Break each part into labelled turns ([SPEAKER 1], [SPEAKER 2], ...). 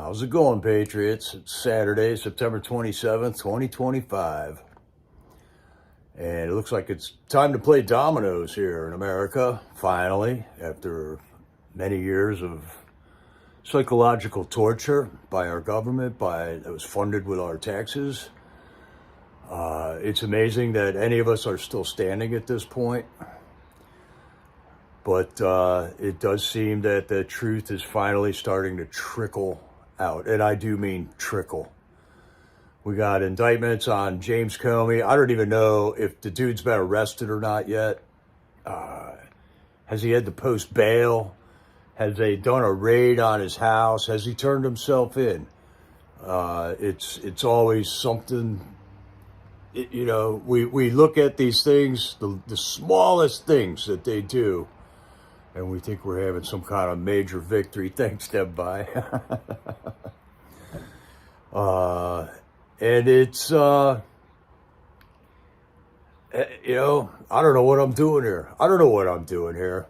[SPEAKER 1] How's it going, Patriots? It's Saturday, September 27th, 2025. And it looks like it's time to play dominoes here in America, finally, after many years of psychological torture by our government, that was funded with our taxes. It's amazing that any of us are still standing at this point. But it does seem that the truth is finally starting to trickle out. And I do mean trickle. We got indictments on James Comey. I don't even know if the dude's been arrested or not yet. Has he had to post bail? Has they done a raid on his house? Has he turned himself in? It's always something, we look at these things, the smallest things that they do, and we think we're having some kind of major victory. Thanks, Deb. Bye. And it's, I don't know what I'm doing here.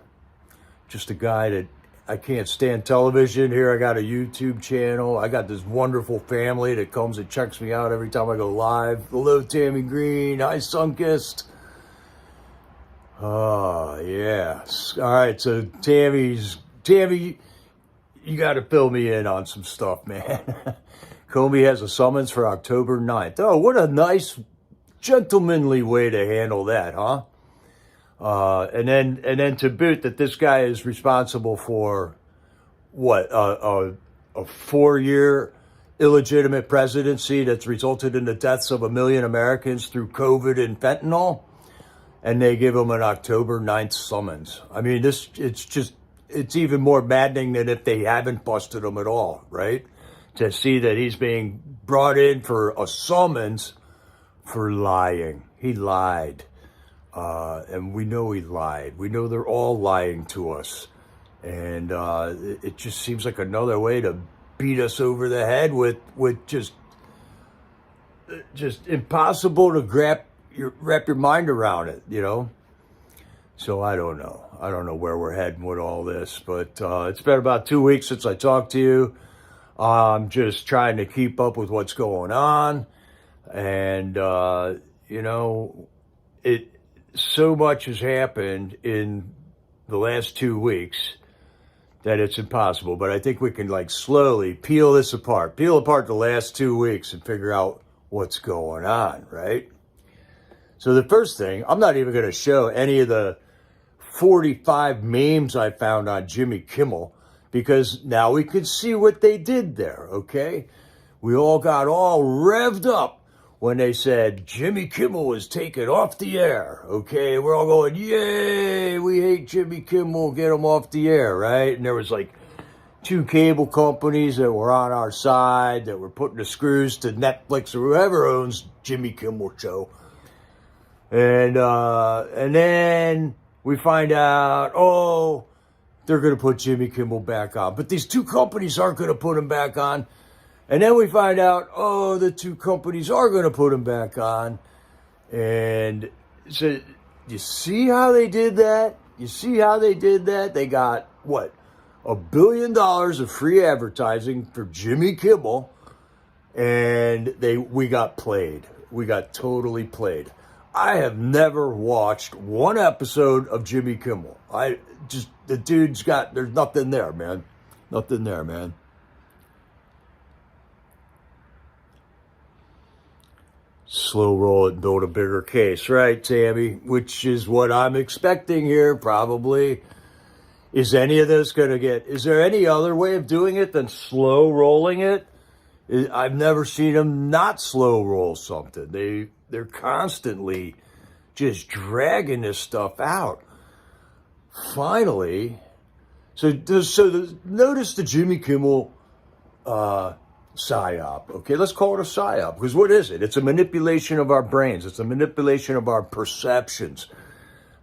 [SPEAKER 1] Just a guy that I can't stand television here. I got a YouTube channel. I got this wonderful family that comes and checks me out every time I go live. Hello, Tammy Green. Hi, Sunkist. Oh, yeah. All right, so Tammy, you got to fill me in on some stuff, man. Comey has a summons for October 9th. Oh, what a nice, gentlemanly way to handle that, huh? And then to boot that this guy is responsible for what, a 4-year illegitimate presidency that's resulted in the deaths of 1 million Americans through COVID and fentanyl. And they give him an October 9th summons. I mean, it's even more maddening than if they haven't busted him at all, right? To see that he's being brought in for a summons for lying. He lied. And we know he lied. We know they're all lying to us. And it just seems like another way to beat us over the head with just impossible to wrap your mind around it, So I don't know. I don't know where we're heading with all this. But it's been about 2 weeks since I talked to you. I'm just trying to keep up with what's going on. And, so much has happened in the last 2 weeks that it's impossible. But I think we can slowly peel apart the last 2 weeks and figure out what's going on, right? So the first thing, I'm not even going to show any of the 45 memes I found on Jimmy Kimmel, because now we can see what they did there, okay? We all got all revved up when they said Jimmy Kimmel was taken off the air, okay? We're all going, yay, we hate Jimmy Kimmel, get him off the air, right? And there was 2 cable companies that were on our side that were putting the screws to Netflix or whoever owns Jimmy Kimmel Show. And then we find out, they're going to put Jimmy Kimmel back on. But these 2 companies aren't going to put him back on. And then we find out, the 2 companies are going to put him back on. And so you see how they did that? They got, what, $1 billion of free advertising for Jimmy Kimmel. And we got played. We got totally played. I have never watched one episode of Jimmy Kimmel. The dude's there's nothing there, man. Nothing there, man. Slow roll it and build a bigger case, right, Tammy? Which is what I'm expecting here, probably. Is any of this is there any other way of doing it than slow rolling it? I've never seen them not slow roll something. They're constantly just dragging this stuff out. Finally, notice the Jimmy Kimmel psyop. Okay, let's call it a psyop, because what is it? It's a manipulation of our brains. It's a manipulation of our perceptions.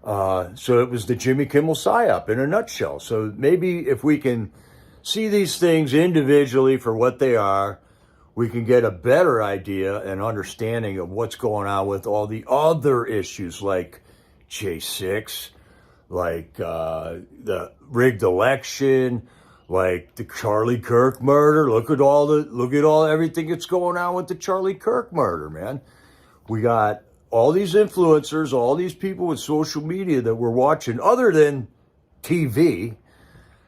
[SPEAKER 1] So it was the Jimmy Kimmel psyop in a nutshell. So maybe if we can see these things individually for what they are, we can get a better idea and understanding of what's going on with all the other issues like J6, like the rigged election, like the Charlie Kirk murder. Look at everything that's going on with the Charlie Kirk murder, man. We got all these influencers, all these people with social media that we're watching other than TV.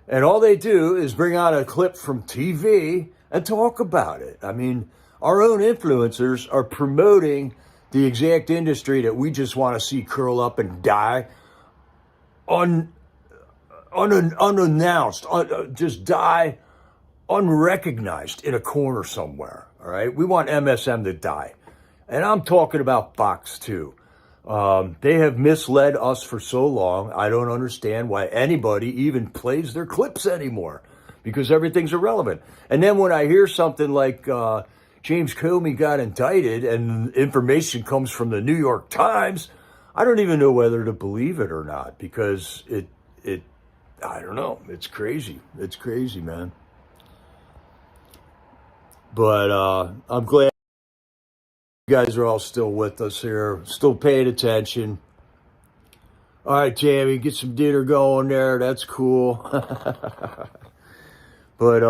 [SPEAKER 1] And all they do is bring out a clip from TV and talk about it. I mean, our own influencers are promoting the exact industry that we just want to see curl up and die unannounced, just die unrecognized in a corner somewhere, all right? We want MSM to die. And I'm talking about Fox too. They have misled us for so long. I don't understand why anybody even plays their clips anymore, because everything's irrelevant. And then when I hear something like James Comey got indicted and information comes from the New York Times, I don't even know whether to believe it or not, because I don't know. It's crazy. It's crazy, man. But I'm glad you guys are all still with us here, still paying attention. All right, Tammy, get some dinner going there. That's cool. But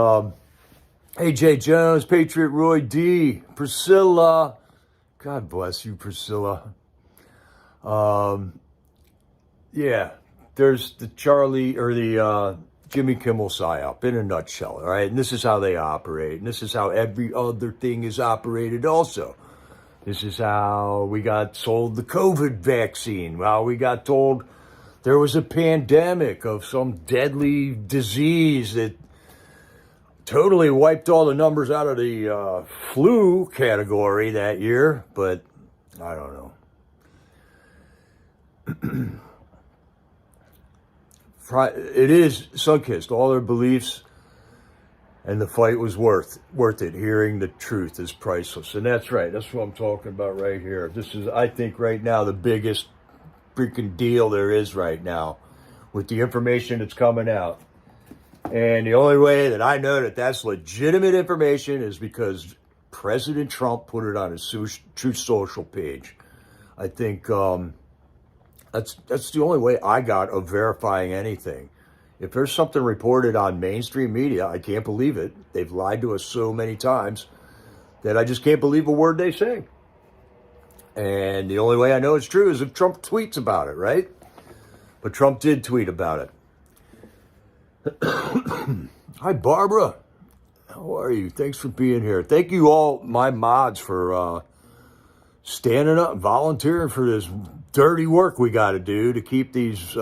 [SPEAKER 1] AJ Jones, Patriot Roy D, Priscilla. God bless you, Priscilla. Yeah, there's the Charlie or the Jimmy Kimmel psyop in a nutshell, all right? And this is how they operate. And this is how every other thing is operated also. This is how we got sold the COVID vaccine. Well, we got told there was a pandemic of some deadly disease that totally wiped all the numbers out of the flu category that year. But I don't know. It is sun-kissed. All their beliefs and the fight was worth it. Hearing the truth is priceless. And that's right. That's what I'm talking about right here. This is, I think, right now, the biggest freaking deal there is right now with the information that's coming out. And the only way that I know that that's legitimate information is because President Trump put it on his Truth Social page. I think that's the only way I got of verifying anything. If there's something reported on mainstream media, I can't believe it. They've lied to us so many times that I just can't believe a word they say. And the only way I know it's true is if Trump tweets about it, right? But Trump did tweet about it. Hi, Barbara. How are you? Thanks for being here. Thank you all, my mods, for standing up, volunteering for this dirty work we got to do to keep these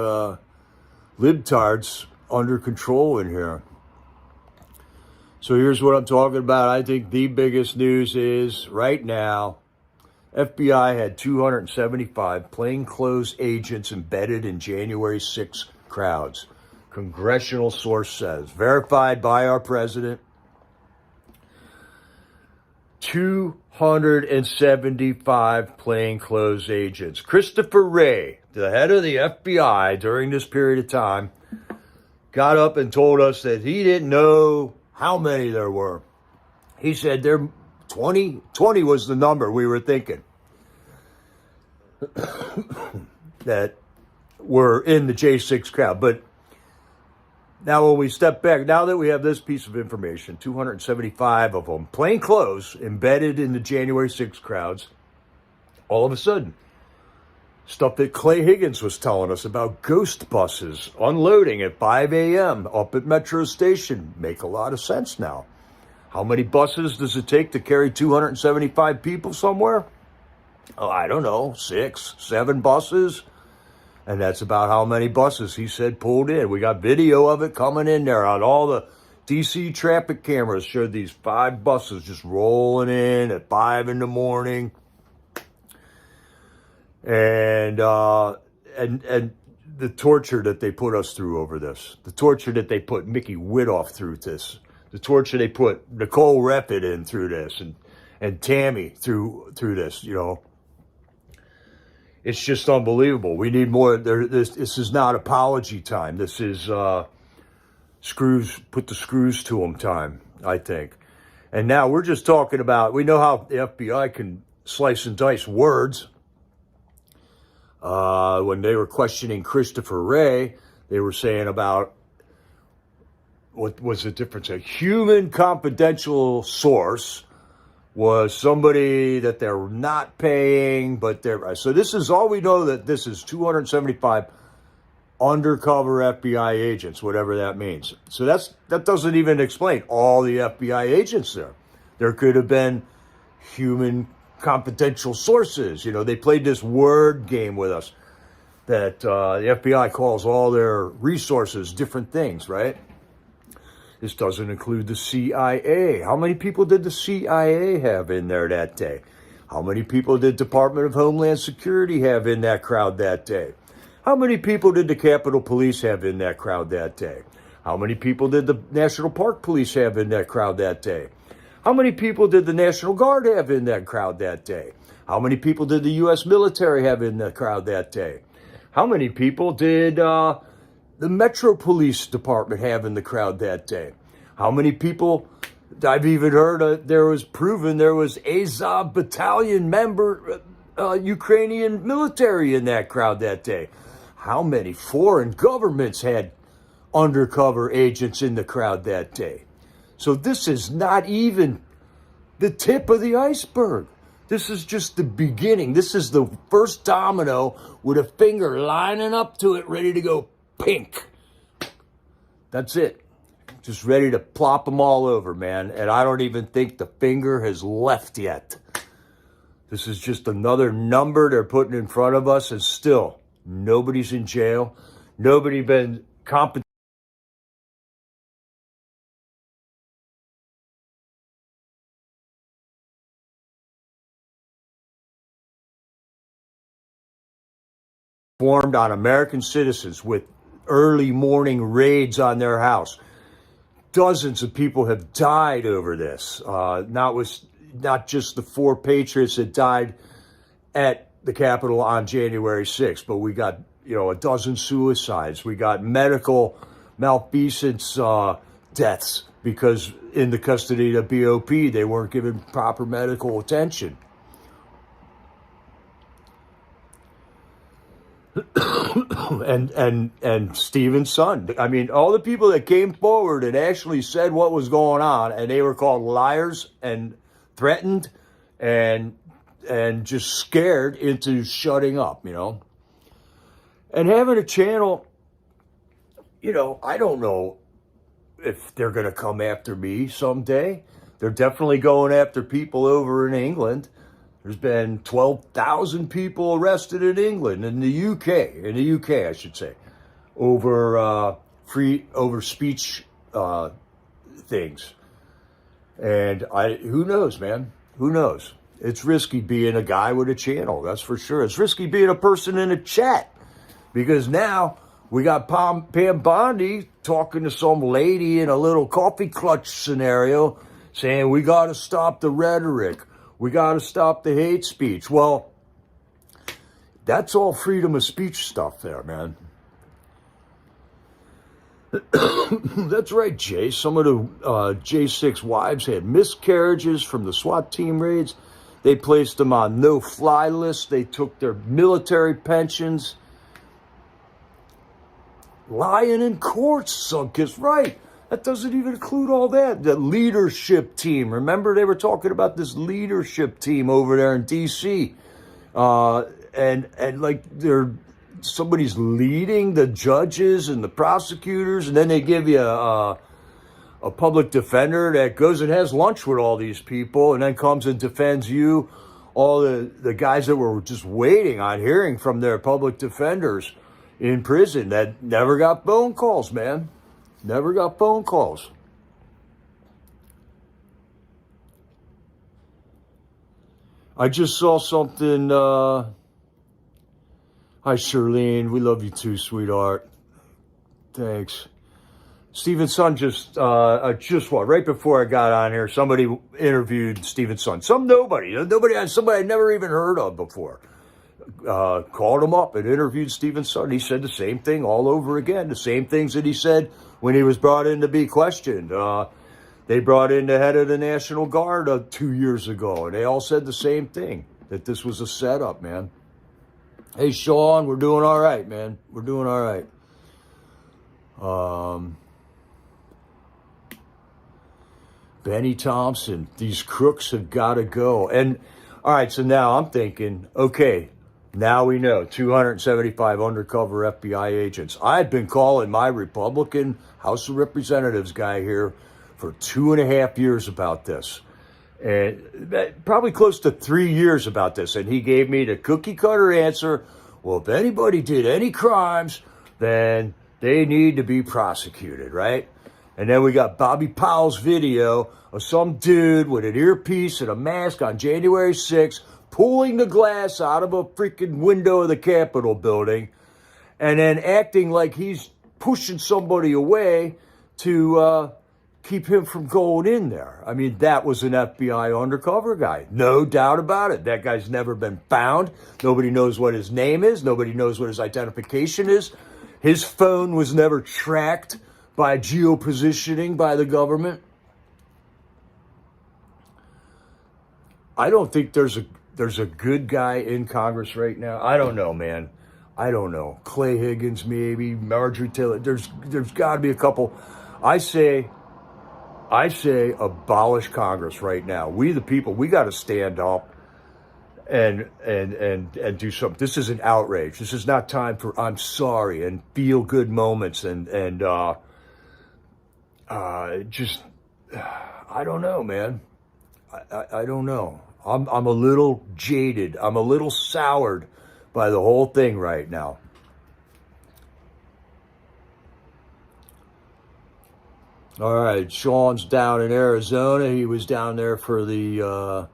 [SPEAKER 1] libtards under control in here. So here's what I'm talking about. I think the biggest news is right now, FBI had 275 plainclothes agents embedded in January 6 crowds. Congressional source says, verified by our president. 275 plainclothes agents. Christopher Wray, the head of the FBI during this period of time, got up and told us that he didn't know how many there were. He said there 20 was the number we were thinking that were in the J6 crowd. But now when we step back, now that we have this piece of information, 275 of them, plain clothes, embedded in the January 6 crowds, all of a sudden, stuff that Clay Higgins was telling us about ghost buses unloading at 5 a.m. up at Metro Station make a lot of sense now. How many buses does it take to carry 275 people somewhere? Oh, I don't know, 6, 7 buses. And that's about how many buses he said pulled in. We got video of it coming in there on all the DC traffic cameras showed these 5 buses just rolling in at 5 in the morning. And the torture that they put us through over this, the torture that they put Mickey Widoff through this, the torture they put Nicole Reffitt in through this, and Tammy through this, you know. It's just unbelievable. We need more. This is not apology time. This is screws, put the screws to them time, I think. And now we're just talking about, we know how the FBI can slice and dice words. When they were questioning Christopher Wray, they were saying about what was the difference? A human confidential source was somebody that they're not paying, but they're, so this is all we know, that this is 275 undercover FBI agents, whatever that means. So that doesn't even explain all the FBI agents there. There could have been human confidential sources. You know, they played this word game with us that the FBI calls all their resources different things, right? This doesn't include the CIA. How many people did the CIA have in there that day? How many people did Department of Homeland Security have in that crowd that day? How many people did the Capitol Police have in that crowd that day? How many people did the National Park Police have in that crowd that day? How many people did the National Guard have in that crowd that day? How many people did the U.S. military have in that crowd that day? How many people did the Metro Police Department have in the crowd that day? How many people, I've even heard there was Azov battalion member, Ukrainian military in that crowd that day. How many foreign governments had undercover agents in the crowd that day? So this is not even the tip of the iceberg. This is just the beginning. This is the first domino with a finger lining up to it, ready to go pink. That's it. Just ready to plop them all over, man. And I don't even think the finger has left yet. This is just another number they're putting in front of us, and still, nobody's in jail. Nobody been compensated. Formed on American citizens with early morning raids on their house. Dozens of people have died over this. Not just the 4 patriots that died at the Capitol on January 6th, but we got, a dozen suicides. We got medical malfeasance deaths because in the custody of the BOP, they weren't given proper medical attention. and Stephen's son. I mean, all the people that came forward and actually said what was going on, and they were called liars and threatened and just scared into shutting up, And having a channel, I don't know if they're going to come after me someday. They're definitely going after people over in England. There's been 12,000 people arrested in England, in the UK, I should say, over speech things. And who knows, man? Who knows? It's risky being a guy with a channel, that's for sure. It's risky being a person in a chat, because now we got Pam Bondi talking to some lady in a little coffee clutch scenario, saying we got to stop the rhetoric. We got to stop the hate speech. Well, that's all freedom of speech stuff there, man. That's right, Jay. Some of the J6 wives had miscarriages from the SWAT team raids. They placed them on no-fly lists. They took their military pensions. Lying in courts, Sunkus, right. That doesn't even include all that. The leadership team. Remember, they were talking about this leadership team over there in D.C. And like somebody's leading the judges and the prosecutors, and then they give you a public defender that goes and has lunch with all these people and then comes and defends you. All the guys that were just waiting on hearing from their public defenders in prison that never got phone calls, man. Never got phone calls. I just saw something. Hi, Shirlene. We love you too, sweetheart. Thanks. Stephen's son right before I got on here, somebody interviewed Stephen's son. Somebody I never even heard of before. Called him up and interviewed Stephen's son. He said the same thing all over again. The same things that he said when he was brought in to be questioned. They brought in the head of the National Guard 2 years ago, and they all said the same thing, that this was a setup, man. Hey, Sean, we're doing all right, man. We're doing all right. Benny Thompson, these crooks have got to go. And all right, so now I'm thinking, okay, now we know 275 undercover FBI agents. I've been calling my Republican House of Representatives guy here for 2.5 years about this. And probably close to 3 years about this. And he gave me the cookie cutter answer. Well, if anybody did any crimes, then they need to be prosecuted, right? And then we got Bobby Powell's video of some dude with an earpiece and a mask on January 6th pulling the glass out of a freaking window of the Capitol building and then acting like he's pushing somebody away to keep him from going in there. I mean, that was an FBI undercover guy. No doubt about it. That guy's never been found. Nobody knows what his name is. Nobody knows what his identification is. His phone was never tracked by geopositioning by the government. I don't think there's a good guy in Congress right now. I don't know, man. I don't know. Clay Higgins, maybe. Marjorie Taylor. There's got to be a couple. I say abolish Congress right now. We the people, we got to stand up and do something. This is an outrage. This is not time for I'm sorry and feel good moments and just I don't know, man. I don't know. I'm a little jaded. I'm a little soured by the whole thing right now. All right, Sean's down in Arizona. He was down there for the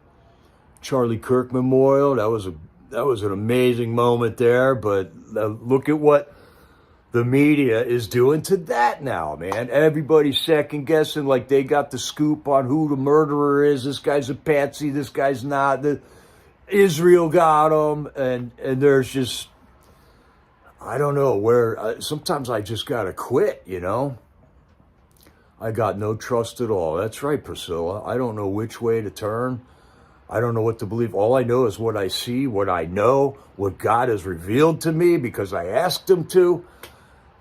[SPEAKER 1] Charlie Kirk Memorial. That was an amazing moment there. But look at what the media is doing to that now, man. Everybody's second guessing like they got the scoop on who the murderer is. This guy's a patsy. This guy's not. Israel got him, and there's just I don't know where. Sometimes I just gotta quit, you know. I got no trust at all. That's right, Priscilla. I don't know which way to turn. I don't know what to believe. All I know is what I see, what I know, what God has revealed to me because I asked him to.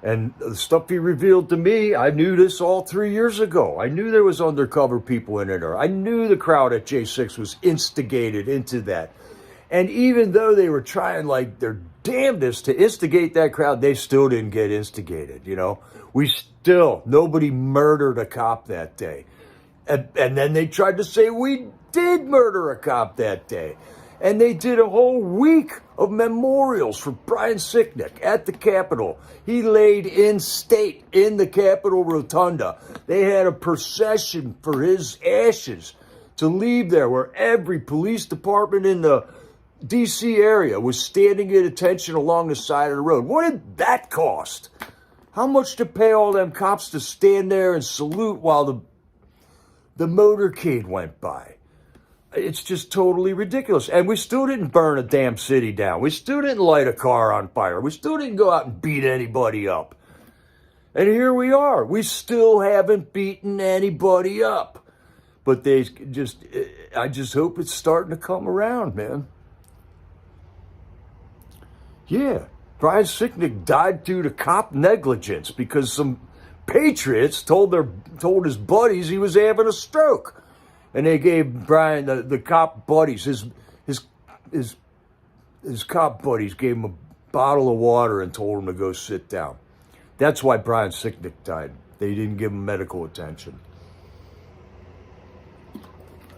[SPEAKER 1] And the stuff he revealed to me, I knew this all 3 years ago. I knew there was undercover people in there. I knew the crowd at J6 was instigated into that. And even though they were trying like their damnedest to instigate that crowd, they still didn't get instigated, you know. Nobody murdered a cop that day. And then they tried to say we did murder a cop that day. And they did a whole week of memorials for Brian Sicknick at the Capitol. He laid in state in the Capitol Rotunda. They had a procession for his ashes to leave there where every police department in the D.C. area was standing at attention along the side of the road. What did that cost? How much to pay all them cops to stand there and salute while the motorcade went by? It's just totally ridiculous. And we still didn't burn a damn city down. We still didn't light a car on fire. We still didn't go out and beat anybody up. And here we are. We still haven't beaten anybody up. But I just hope it's starting to come around, man. Yeah. Brian Sicknick died due to cop negligence because some patriots told his buddies he was having a stroke. And they gave Brian, the cop buddies, his cop buddies gave him a bottle of water and told him to go sit down. That's why Brian Sicknick died. They didn't give him medical attention.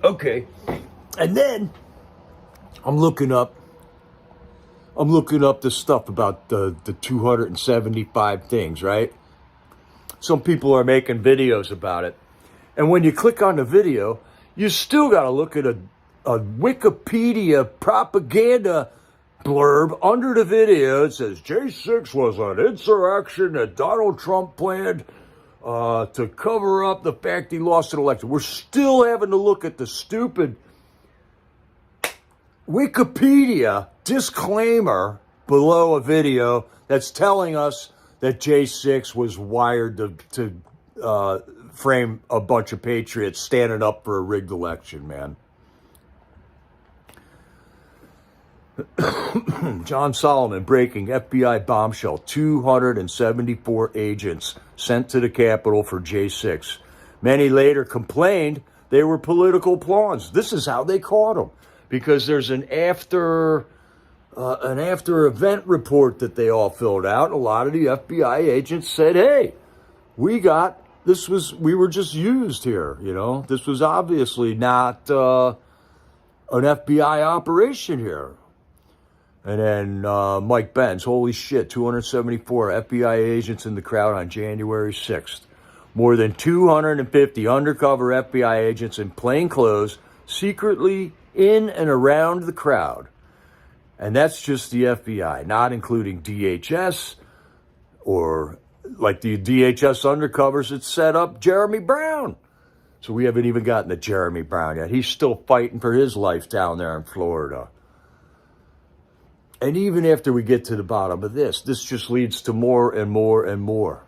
[SPEAKER 1] Okay. And then I'm looking up the stuff about the 275 things, right? Some people are making videos about it. And when you click on the video, you still got to look at a Wikipedia propaganda blurb under the video. It says, J6 was an insurrection that Donald Trump planned to cover up the fact he lost an election. We're still having to look at the stupid Wikipedia disclaimer below a video that's telling us that J6 was wired to frame a bunch of patriots standing up for a rigged election, man. John Solomon breaking FBI bombshell. 274 agents sent to the Capitol for J6. Many later complained They were political pawns. This is how they caught them, because there's an after event report that they all filled out. A lot of the FBI agents said, "Hey, we were just used here. This was obviously not an FBI operation here." And then Mike Benz, holy shit, 274 FBI agents in the crowd on January 6th. More than 250 undercover FBI agents in plain clothes secretly in and around the crowd. And that's just the FBI, not including DHS or like the DHS undercovers that set up Jeremy Brown. So we haven't even gotten to Jeremy Brown yet. He's still fighting for his life down there in Florida. And even after we get to the bottom of this just leads to more and more and more.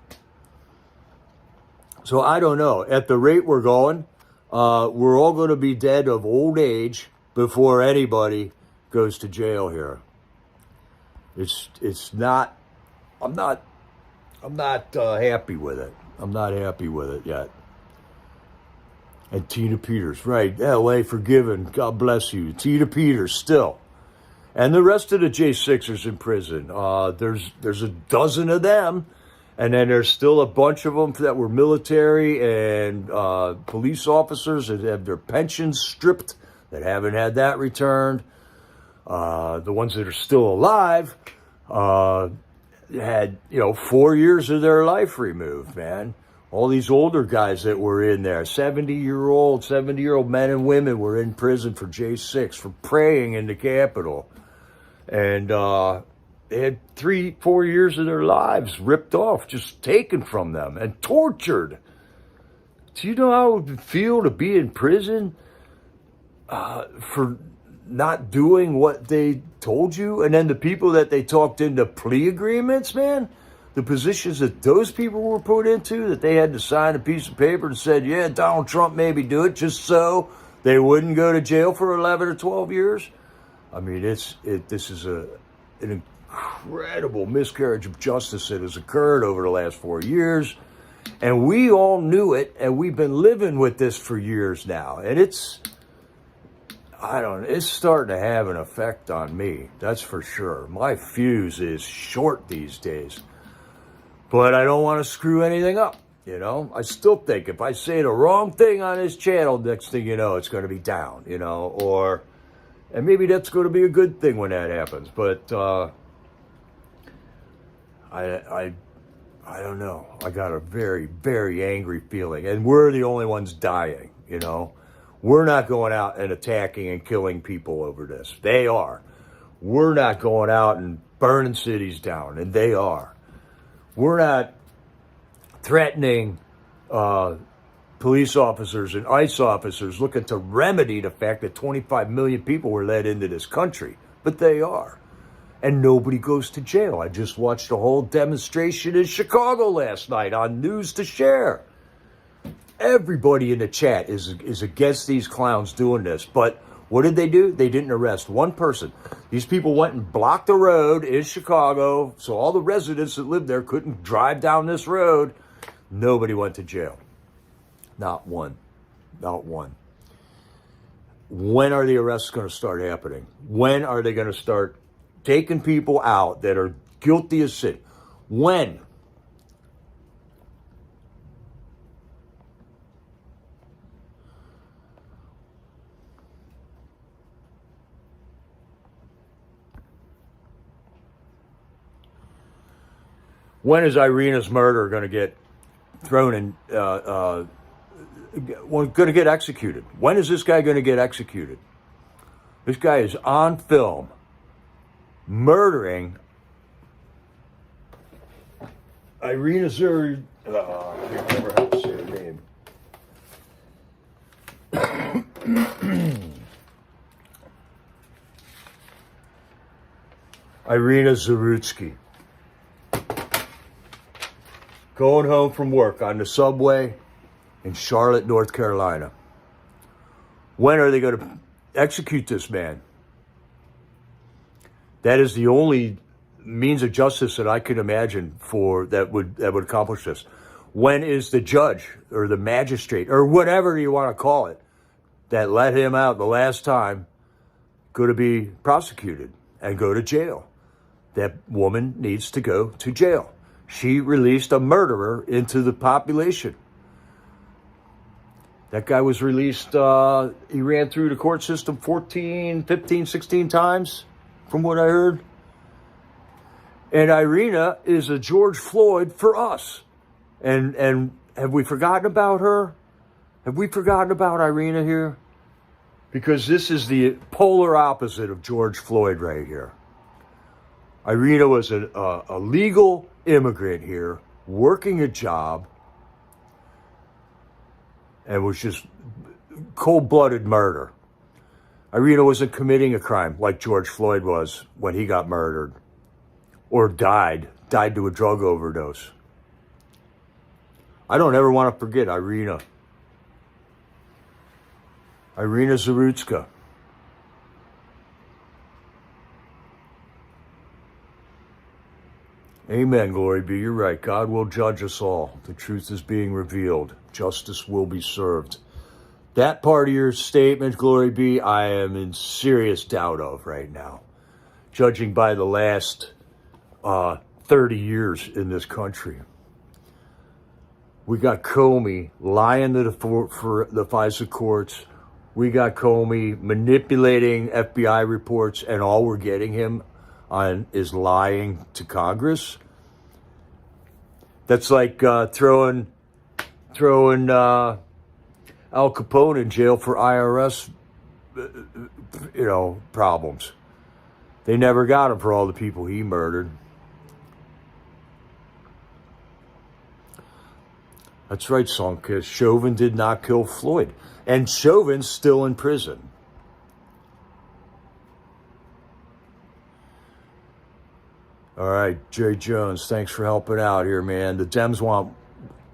[SPEAKER 1] So I don't know. At the rate we're going, we're all going to be dead of old age before anybody goes to jail here. It's not. I'm not happy with it. I'm not happy with it yet. And Tina Peters, right? L.A. forgiven. God bless you, Tina Peters. Still. And the rest of the J6ers in prison. There's a dozen of them. And then there's still a bunch of them that were military and police officers that have their pensions stripped, that haven't had that returned. The ones that are still alive had, 4 years of their life removed, man. All these older guys that were in there, 70-year-old men and women were in prison for J6 for praying in the Capitol. And they had 3-4 years of their lives ripped off, just taken from them and tortured. Do you know how it would feel to be in prison for not doing what they told you? And then the people that they talked into plea agreements, man, the positions that those people were put into, that they had to sign a piece of paper and said, yeah, Donald Trump maybe do it just so they wouldn't go to jail for 11 or 12 years. I mean, this is an incredible miscarriage of justice that has occurred over the last 4 years. And we all knew it, and we've been living with this for years now. And it's starting to have an effect on me. That's for sure. My fuse is short these days. But I don't want to screw anything up, I still think if I say the wrong thing on this channel, next thing you know, it's going to be down, and maybe that's going to be a good thing when that happens. But I don't know. I got a very, very angry feeling. And we're the only ones dying, We're not going out and attacking and killing people over this. They are. We're not going out and burning cities down, and they are. We're not threatening police officers and ICE officers looking to remedy the fact that 25 million people were let into this country. But they are. And nobody goes to jail. I just watched a whole demonstration in Chicago last night on News to Share. Everybody in the chat is against these clowns doing this. But what did they do? They didn't arrest one person. These people went and blocked the road in Chicago, so all the residents that lived there couldn't drive down this road. Nobody went to jail. Not one. Not one. When are the arrests going to start happening? When are they going to start taking people out that are guilty of sin? When? When is Irina's murder going to get thrown in, going to get executed? When is this guy going to get executed? This guy is on film murdering Irina Zur. I can't remember how to say her name. Irina Zarutsky. Going home from work on the subway in Charlotte, North Carolina. When are they going to execute this man? That is the only means of justice that I could imagine for that would accomplish this. When is the judge or the magistrate or whatever you want to call it that let him out the last time going to be prosecuted and go to jail. That woman needs to go to jail. She released a murderer into the population. That guy was released, he ran through the court system 14, 15, 16 times, from what I heard. And Irina is a George Floyd for us. And have we forgotten about her? Have we forgotten about Irina here? Because this is the polar opposite of George Floyd right here. Irina was a legal immigrant here, working a job, and was just cold-blooded murder. Irina wasn't committing a crime like George Floyd was when he got murdered or died to a drug overdose. I don't ever want to forget Irina. Irina Zarutska. Amen, glory be. You're right. God will judge us all. The truth is being revealed. Justice will be served. That part of your statement, glory be, I am in serious doubt of right now. Judging by the last 30 years in this country. We got Comey lying to for the FISA courts. We got Comey manipulating FBI reports, and all we're getting him on is lying to Congress. That's like throwing Al Capone in jail for IRS, problems. They never got him for all the people he murdered. That's right, Sonka. Chauvin did not kill Floyd. And Chauvin's still in prison. All right, Jay Jones, thanks for helping out here, man. The Dems want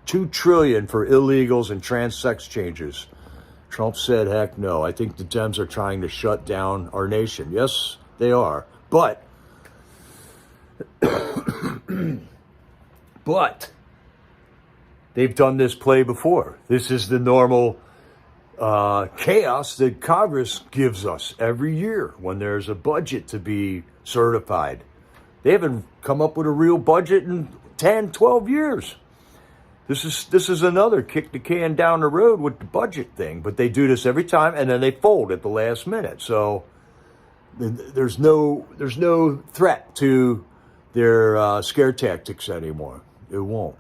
[SPEAKER 1] $2 trillion for illegals and trans-sex changes. Trump said, heck no. I think the Dems are trying to shut down our nation. Yes, they are. But they've done this play before. This is the normal chaos that Congress gives us every year when there's a budget to be certified. They haven't come up with a real budget in 10, 12 years. This is another kick the can down the road with the budget thing. But they do this every time, and then they fold at the last minute. So there's no threat to their scare tactics anymore. It won't.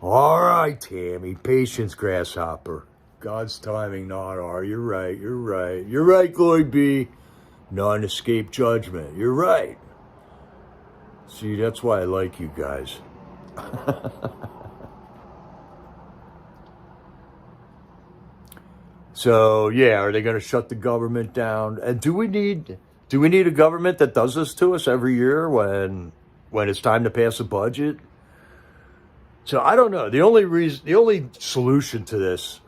[SPEAKER 1] All right, Tammy. Patience, grasshopper. God's timing, not ours. You're right. You're right. You're right, glory be. None escape judgment. You're right. See, that's why I like you guys. So, yeah, are they going to shut the government down? And do we need a government that does this to us every year when it's time to pass a budget? So I don't know. The only solution to this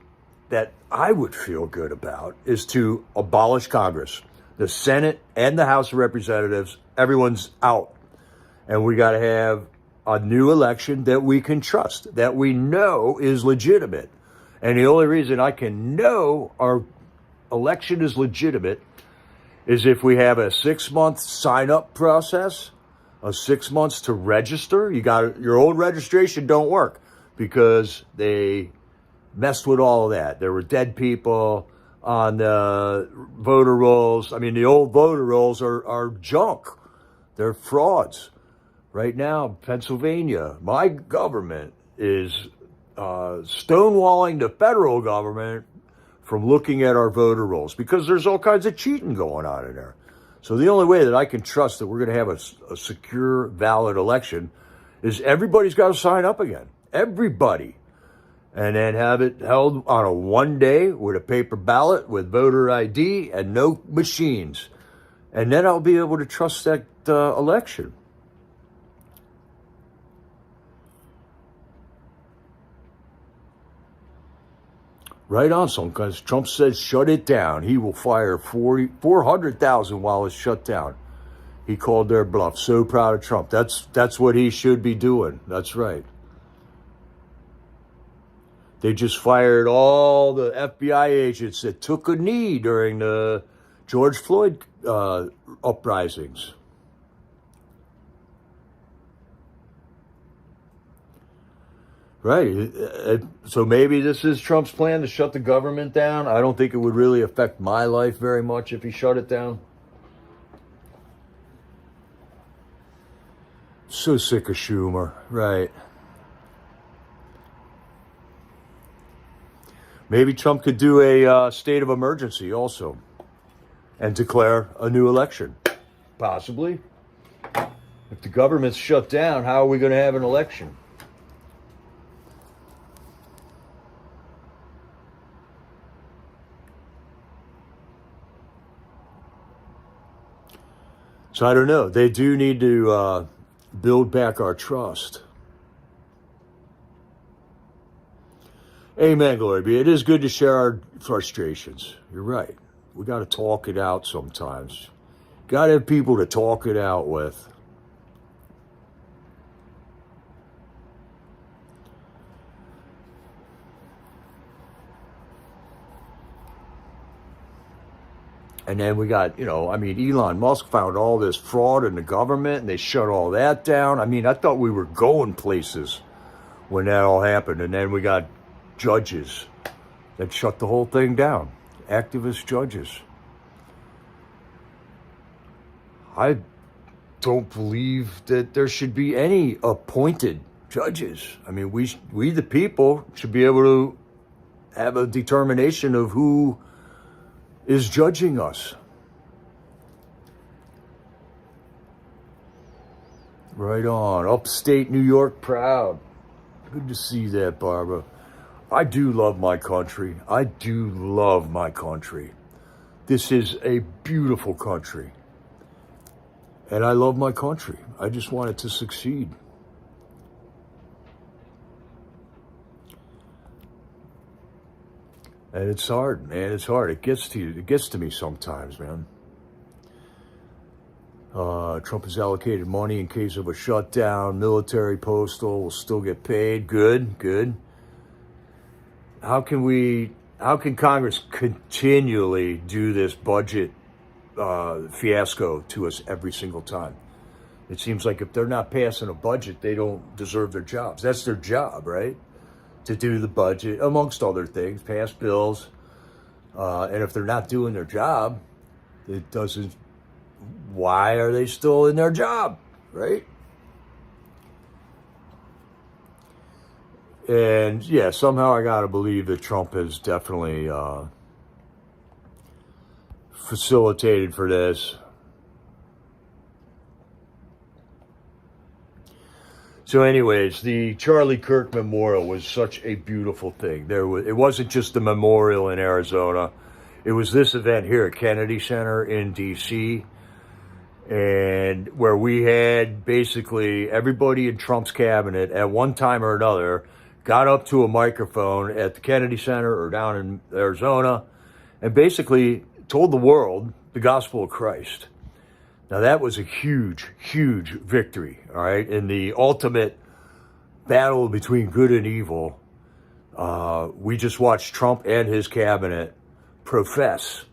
[SPEAKER 1] that I would feel good about is to abolish Congress. The Senate and the House of Representatives, everyone's out. And we got to have a new election that we can trust, that we know is legitimate. And the only reason I can know our election is legitimate is if we have a 6-month sign-up process, a 6 months to register. Your old registration don't work because they messed with all of that. There were dead people on the voter rolls. I mean, the old voter rolls are junk. They're frauds. Right now, Pennsylvania, my government is stonewalling the federal government from looking at our voter rolls because there's all kinds of cheating going on in there. So the only way that I can trust that we're going to have a secure, valid election is everybody's got to sign up again. Everybody. And then have it held on a one day with a paper ballot with voter ID and no machines. And then I'll be able to trust that election. Right on, son, because Trump says shut it down. He will fire 400,000 while it's shut down. He called their bluff. So proud of Trump. That's what he should be doing. That's right. They just fired all the FBI agents that took a knee during the George Floyd uprisings. Right. So maybe this is Trump's plan to shut the government down. I don't think it would really affect my life very much if he shut it down. So sick of Schumer. Right. Maybe Trump could do a state of emergency also and declare a new election. Possibly. If the government's shut down, how are we going to have an election? So I don't know. They do need to build back our trust. Amen, glory be. It is good to share our frustrations. You're right. We got to talk it out sometimes. Got to have people to talk it out with. And then we got, Elon Musk found all this fraud in the government and they shut all that down. I thought we were going places when that all happened. And then we got judges that shut the whole thing down. Activist judges. I don't believe that there should be any appointed judges. We the people should be able to have a determination of who is judging us. Right on. Upstate New York proud. Good to see that, Barbara. I do love my country. I do love my country. This is a beautiful country. And I love my country. I just want it to succeed. And it's hard, man. It's hard. It gets to you. It gets to me sometimes, man. Trump has allocated money in case of a shutdown. Military, postal will still get paid. Good, good. How can Congress continually do this budget fiasco to us every single time? It seems like if they're not passing a budget, they don't deserve their jobs. That's their job, right? To do the budget, amongst other things, pass bills. And if they're not doing their job, it doesn't, why are they still in their job, right? And yeah, somehow I got to believe that Trump has definitely facilitated for this. So anyways, the Charlie Kirk Memorial was such a beautiful thing. It wasn't just the memorial in Arizona. It was this event here at Kennedy Center in D.C., and where we had basically everybody in Trump's cabinet at one time or another got up to a microphone at the Kennedy Center or down in Arizona and basically told the world the gospel of Christ. Now, that was a huge, huge victory, all right? In the ultimate battle between good and evil, we just watched Trump and his cabinet profess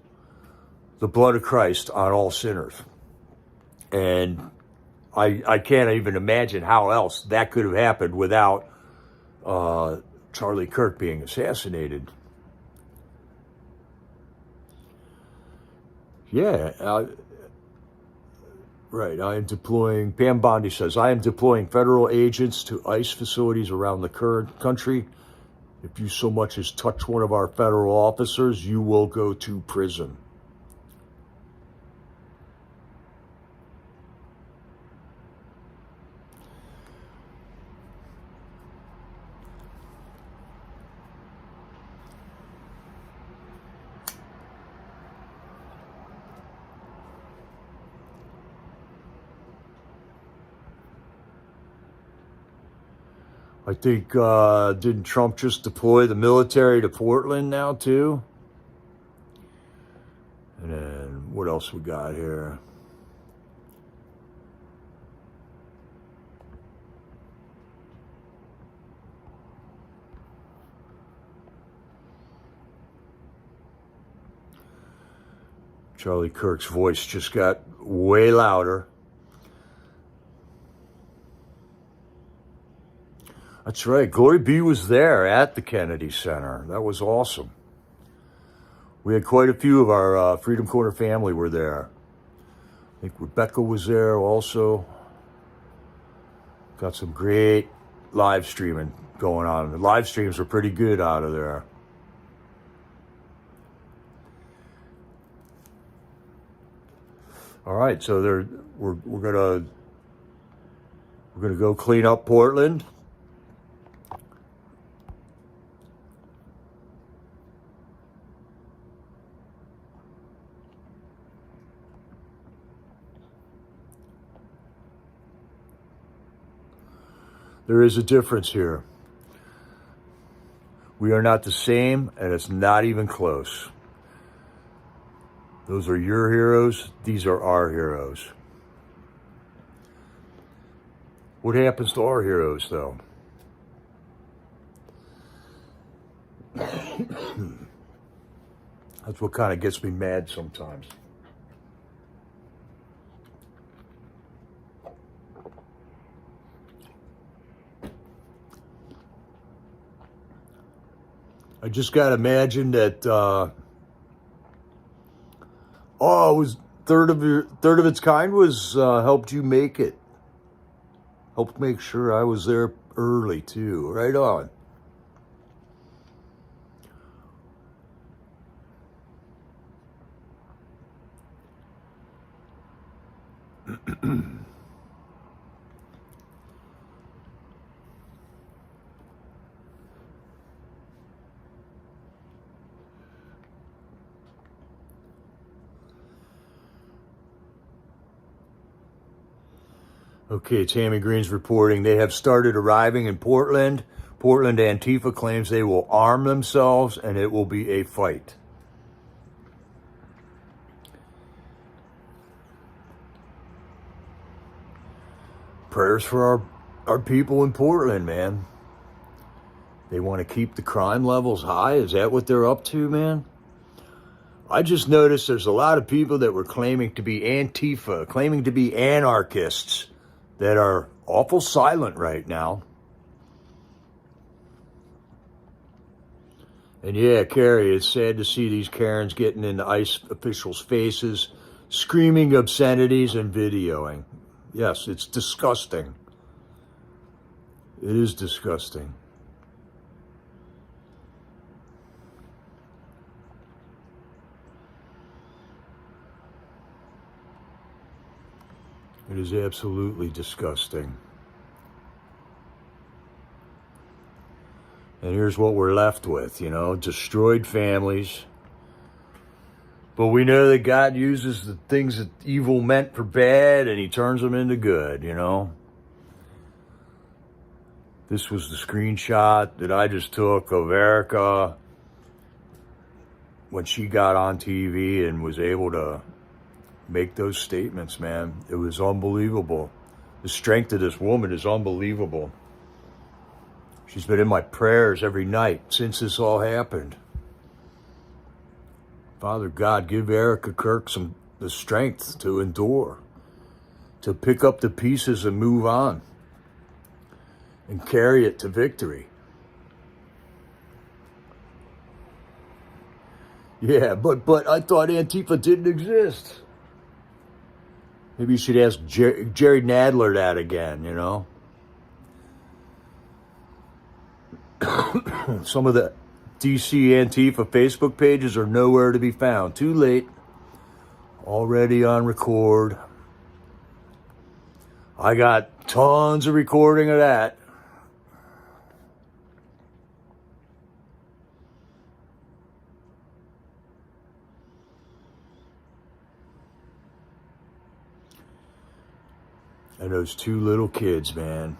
[SPEAKER 1] the blood of Christ on all sinners. And I can't even imagine how else that could have happened without Charlie Kirk being assassinated. Yeah, right. Pam Bondi says, I am deploying federal agents to ICE facilities around the current country. If you so much as touch one of our federal officers, you will go to prison. I think, didn't Trump just deploy the military to Portland now, too? And then, what else we got here? Charlie Kirk's voice just got way louder. That's right. Glory B was there at the Kennedy Center. That was awesome. We had quite a few of our Freedom Corner family were there. I think Rebecca was there also. Got some great live streaming going on. The live streams were pretty good out of there. All right, so we're gonna go clean up Portland. There is a difference here. We are not the same, and it's not even close. Those are your heroes. These are our heroes. What happens to our heroes, though? That's what kind of gets me mad sometimes. I just got to imagine that, it was third of its kind was helped you make it. Helped make sure I was there early too. Right on. Okay, Tammy Green's reporting they have started arriving in Portland. Portland Antifa claims they will arm themselves and it will be a fight. Prayers for our people in Portland, man. They want to keep the crime levels high. Is that what they're up to, man? I just noticed there's a lot of people that were claiming to be Antifa, claiming to be anarchists, that are awful silent right now. And yeah, Carrie, it's sad to see these Karens getting into ICE officials' faces, screaming obscenities and videoing. Yes, it's disgusting. It is disgusting. It is absolutely disgusting. And here's what we're left with, destroyed families. But we know that God uses the things that evil meant for bad and he turns them into good, This was the screenshot that I just took of Erica when she got on TV and was able to make those statements, man. It was unbelievable. The strength of this woman is unbelievable. She's been in my prayers every night since this all happened. Father God, give Erica Kirk the strength to endure, to pick up the pieces and move on and carry it to victory. Yeah, but I thought Antifa didn't exist. Maybe you should ask Jerry Nadler that again, Some of the DC Antifa Facebook pages are nowhere to be found. Too late. Already on record. I got tons of recording of that. And those two little kids, man.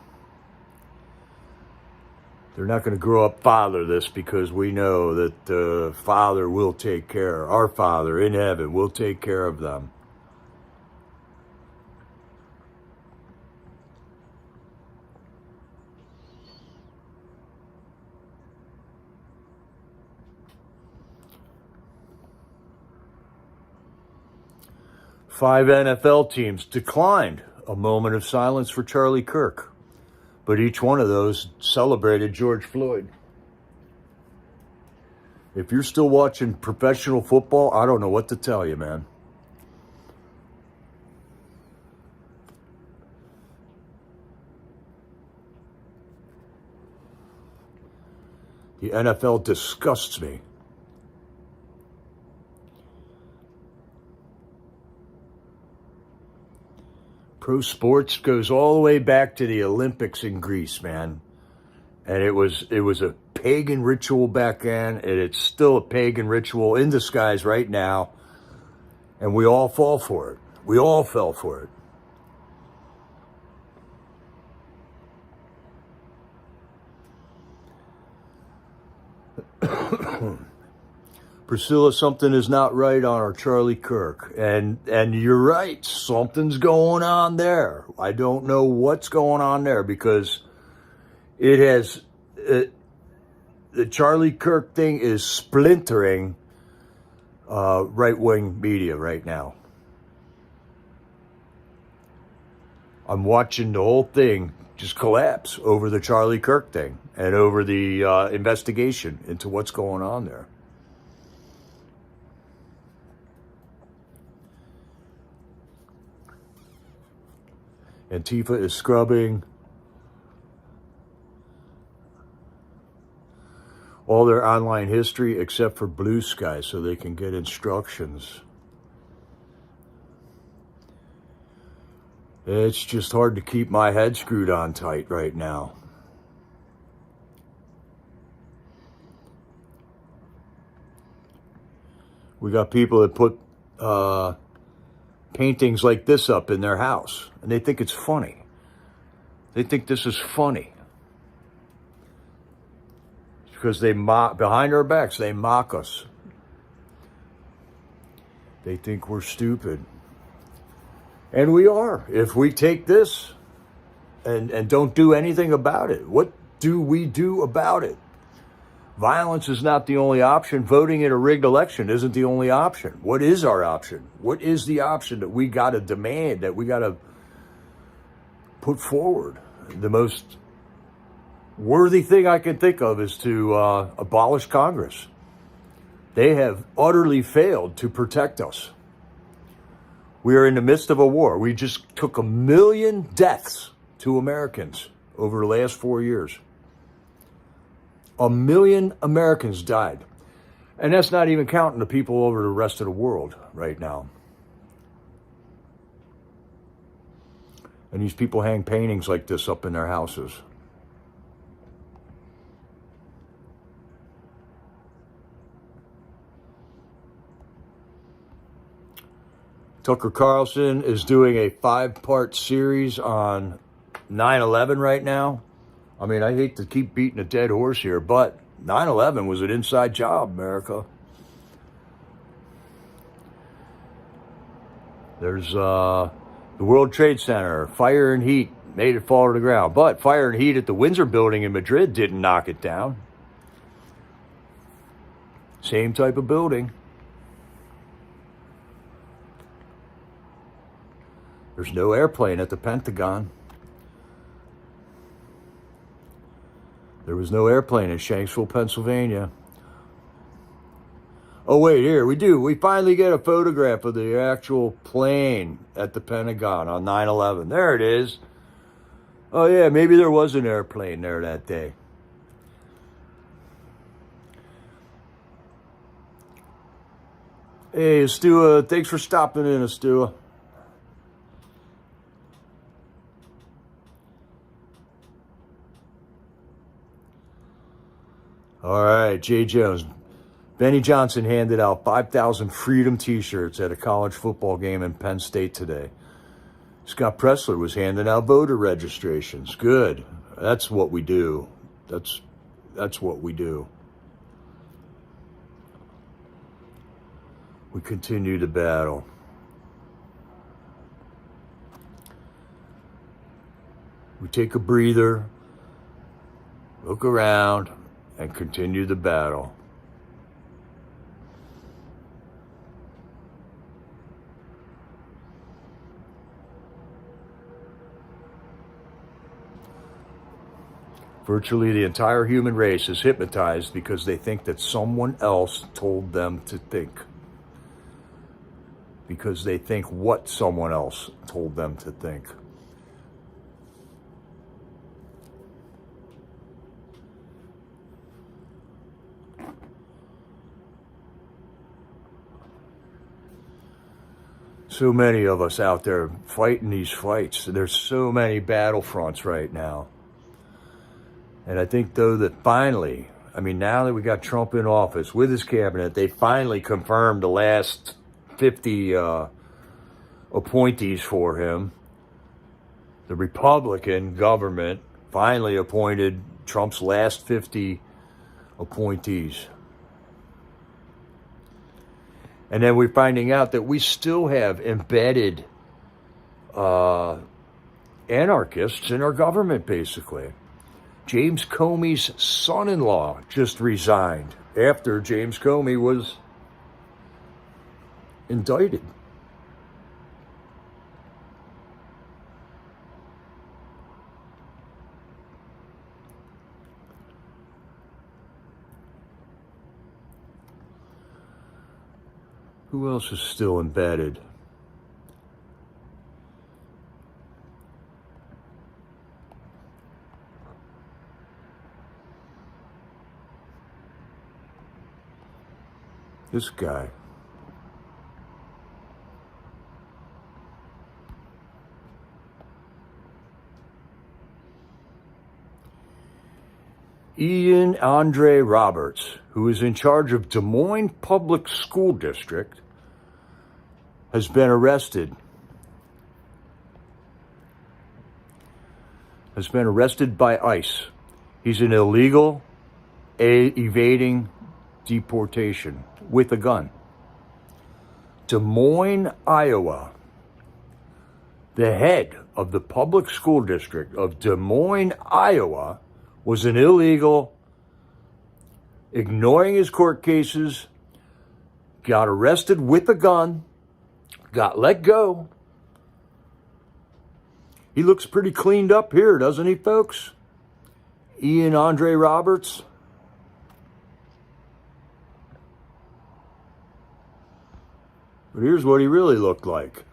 [SPEAKER 1] They're not going to grow up fatherless because we know that the Father will take care. Our Father in heaven will take care of them. 5 NFL teams declined a moment of silence for Charlie Kirk, but each one of those celebrated George Floyd. If you're still watching professional football, I don't know what to tell you, man. The NFL disgusts me. Pro sports goes all the way back to the Olympics in Greece, man. And it was a pagan ritual back then, and it's still a pagan ritual in disguise right now. And we all fall for it. We all fell for it. Priscilla, something is not right on our Charlie Kirk. And you're right, something's going on there. I don't know what's going on there because it has, the Charlie Kirk thing is splintering right-wing media right now. I'm watching the whole thing just collapse over the Charlie Kirk thing and over the investigation into what's going on there. Antifa is scrubbing all their online history except for Blue Sky so they can get instructions. It's just hard to keep my head screwed on tight right now. We got people that put paintings like this up in their house, and they think it's funny. They think this is funny. Because they mock, behind our backs, they mock us. They think we're stupid. And we are. If we take this and don't do anything about it, what do we do about it? Violence is not the only option. Voting in a rigged election isn't the only option. What is our option? What is the option that we got to demand, that we got to put forward? The most worthy thing I can think of is to abolish Congress. They have utterly failed to protect us. We are in the midst of a war. We just took 1 million deaths to Americans over the last 4 years. 1 million Americans died. And that's not even counting the people over the rest of the world right now. And these people hang paintings like this up in their houses. Tucker Carlson is doing a 5-part series on 9/11 right now. I mean, I hate to keep beating a dead horse here, but 9/11 was an inside job, America. There's the World Trade Center, fire and heat made it fall to the ground. But fire and heat at the Windsor building in Madrid didn't knock it down. Same type of building. There's no airplane at the Pentagon. There was no airplane in Shanksville, Pennsylvania. Oh, wait, here, we do. We finally get a photograph of the actual plane at the Pentagon on 9/11. There it is. Oh, yeah, maybe there was an airplane there that day. Hey, Astua, thanks for stopping in, Astua. All right, Jay Jones. Benny Johnson handed out 5,000 Freedom t-shirts at a college football game in Penn State today. Scott Pressler was handing out voter registrations. Good. That's what we do. That's what we do. We continue to battle. We take a breather, look around, and continue the battle. Virtually the entire human race is hypnotized because they think that someone else told them to think. Because they think what someone else told them to think. So many of us out there fighting these fights. There's so many battlefronts right now. And I think, though, that finally, now that we got Trump in office with his cabinet, they finally confirmed the last 50 appointees for him. The Republican government finally appointed Trump's last 50 appointees. And then we're finding out that we still have embedded anarchists in our government, basically. James Comey's son-in-law just resigned after James Comey was indicted. Who else is still embedded? This guy. Ian Andre Roberts, who is in charge of Des Moines Public School District, has been arrested. Has been arrested by ICE. He's an illegal evading deportation with a gun. Des Moines, Iowa. The head of the public school district of Des Moines, Iowa, was an illegal, ignoring his court cases, got arrested with a gun, got let go. He looks pretty cleaned up here, doesn't he, folks? Ian Andre Roberts. But here's what he really looked like.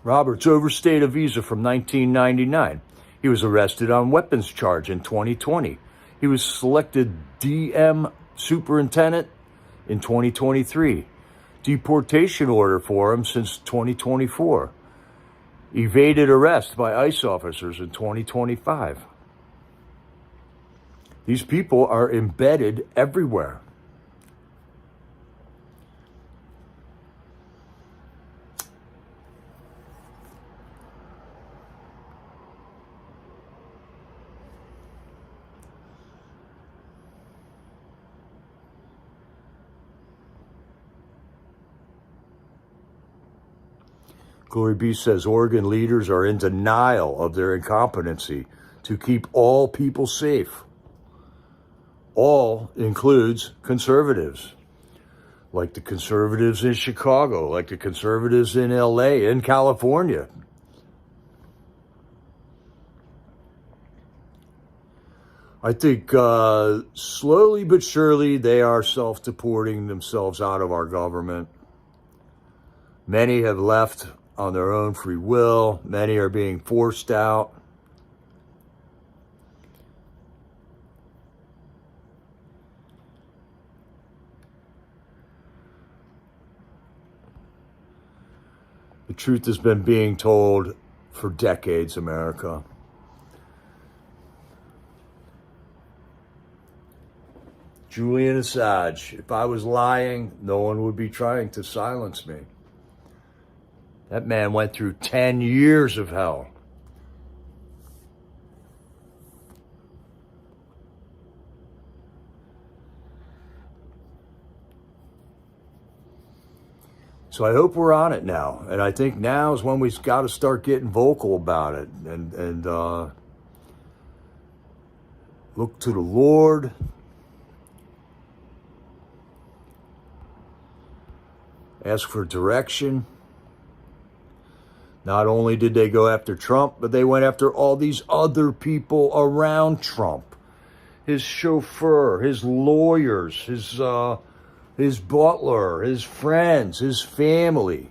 [SPEAKER 1] Roberts overstayed a visa from 1999. He was arrested on weapons charge in 2020. He was selected DM superintendent in 2023. Deportation order for him since 2024. Evaded arrest by ICE officers in 2025. These people are embedded everywhere. Glory B says Oregon leaders are in denial of their incompetency to keep all people safe. All includes conservatives, like the conservatives in Chicago, like the conservatives in LA, in California. I think slowly but surely they are self-deporting themselves out of our government. Many have left on their own free will. Many are being forced out. The truth has been being told for decades, America. Julian Assange, if I was lying, no one would be trying to silence me. That man went through 10 years of hell. So I hope we're on it now. And I think now is when we've got to start getting vocal about it and look to the Lord. Ask for direction. Not only did they go after Trump, but they went after all these other people around Trump. His chauffeur, his lawyers, his butler, his friends, his family.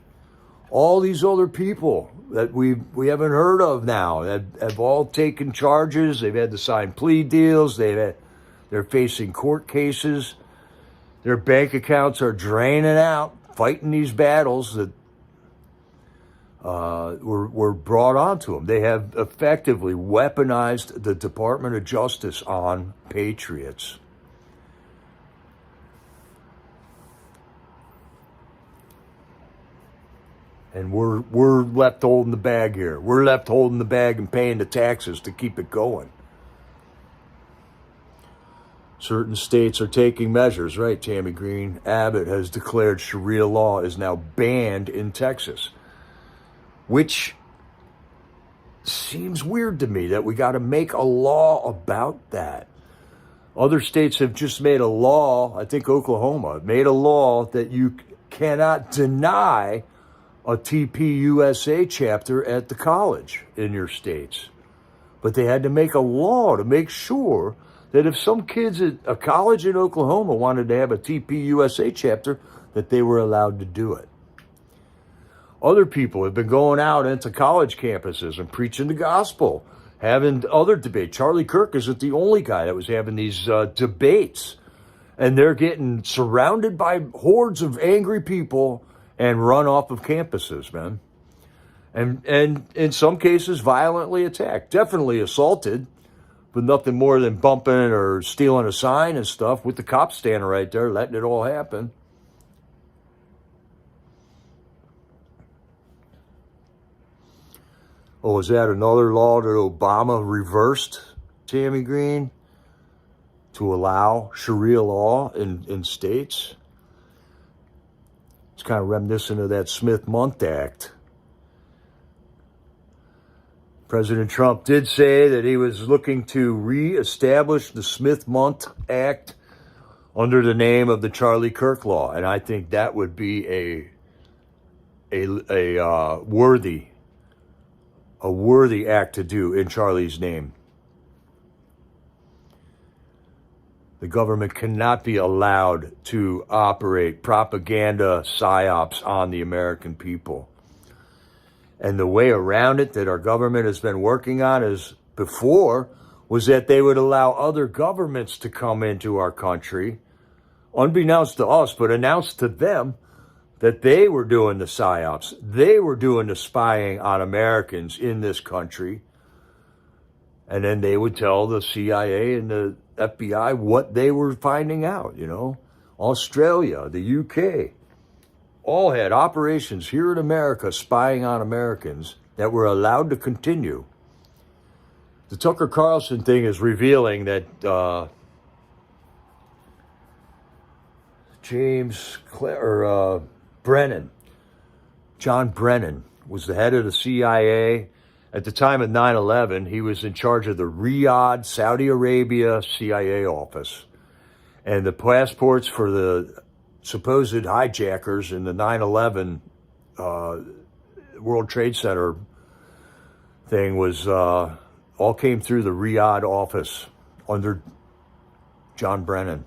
[SPEAKER 1] All these other people that we haven't heard of now that have all taken charges. They've had to sign plea deals. They're facing court cases. Their bank accounts are draining out, fighting these battles that were brought onto them. They have effectively weaponized the Department of Justice on patriots. And we're left holding the bag here. We're left holding the bag and paying the taxes to keep it going. Certain states are taking measures, right, Tammy Green? Abbott has declared Sharia law is now banned in Texas, which seems weird to me that we got to make a law about that. Other states have just made a law, I think Oklahoma made a law that you cannot deny a TPUSA chapter at the college in your states. But they had to make a law to make sure that if some kids at a college in Oklahoma wanted to have a TPUSA chapter, that they were allowed to do it. Other people have been going out into college campuses and preaching the gospel, having other debates. Charlie Kirk isn't the only guy that was having these debates. And they're getting surrounded by hordes of angry people and run off of campuses, man. And in some cases, violently attacked. Definitely assaulted, but nothing more than bumping or stealing a sign and stuff with the cops standing right there, letting it all happen. Oh, is that another law that Obama reversed, Tammy Green, to allow Sharia law in states? It's kind of reminiscent of that Smith-Mundt Act. President Trump did say that he was looking to reestablish the Smith-Mundt Act under the name of the Charlie Kirk Law, and I think that would be a worthy act to do in Charlie's name. The government cannot be allowed to operate propaganda psyops on the American people. And the way around it that our government has been working on was that they would allow other governments to come into our country, unbeknownst to us, but announced to them that they were doing the psyops. They were doing the spying on Americans in this country. And then they would tell the CIA and the FBI what they were finding out, you know. Australia, the UK, all had operations here in America spying on Americans that were allowed to continue. The Tucker Carlson thing is revealing that John Brennan was the head of the CIA. At the time of 9/11, he was in charge of the Riyadh, Saudi Arabia CIA office. And the passports for the supposed hijackers in the 9/11 World Trade Center thing was all came through the Riyadh office under John Brennan.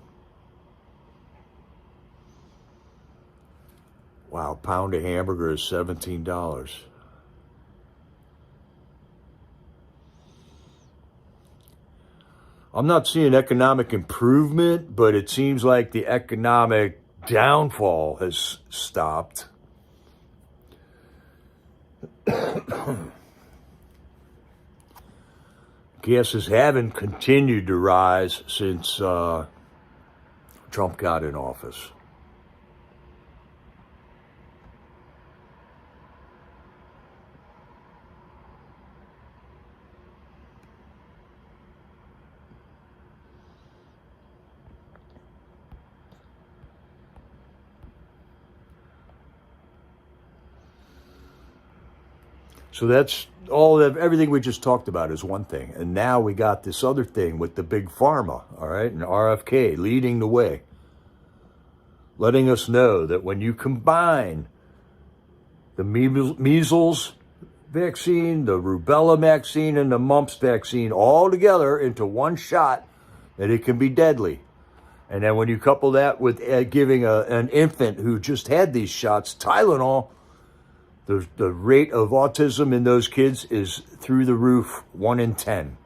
[SPEAKER 1] Wow, pound of hamburger is $17. I'm not seeing economic improvement, but it seems like the economic downfall has stopped. Gases haven't continued to rise since Trump got in office. So that's everything we just talked about is one thing. And now we got this other thing with the big pharma, all right, and RFK leading the way, letting us know that when you combine the measles, vaccine, the rubella vaccine, and the mumps vaccine all together into one shot, that it can be deadly. And then when you couple that with giving an infant who just had these shots Tylenol, the rate of autism in those kids is through the roof, 1 in 10.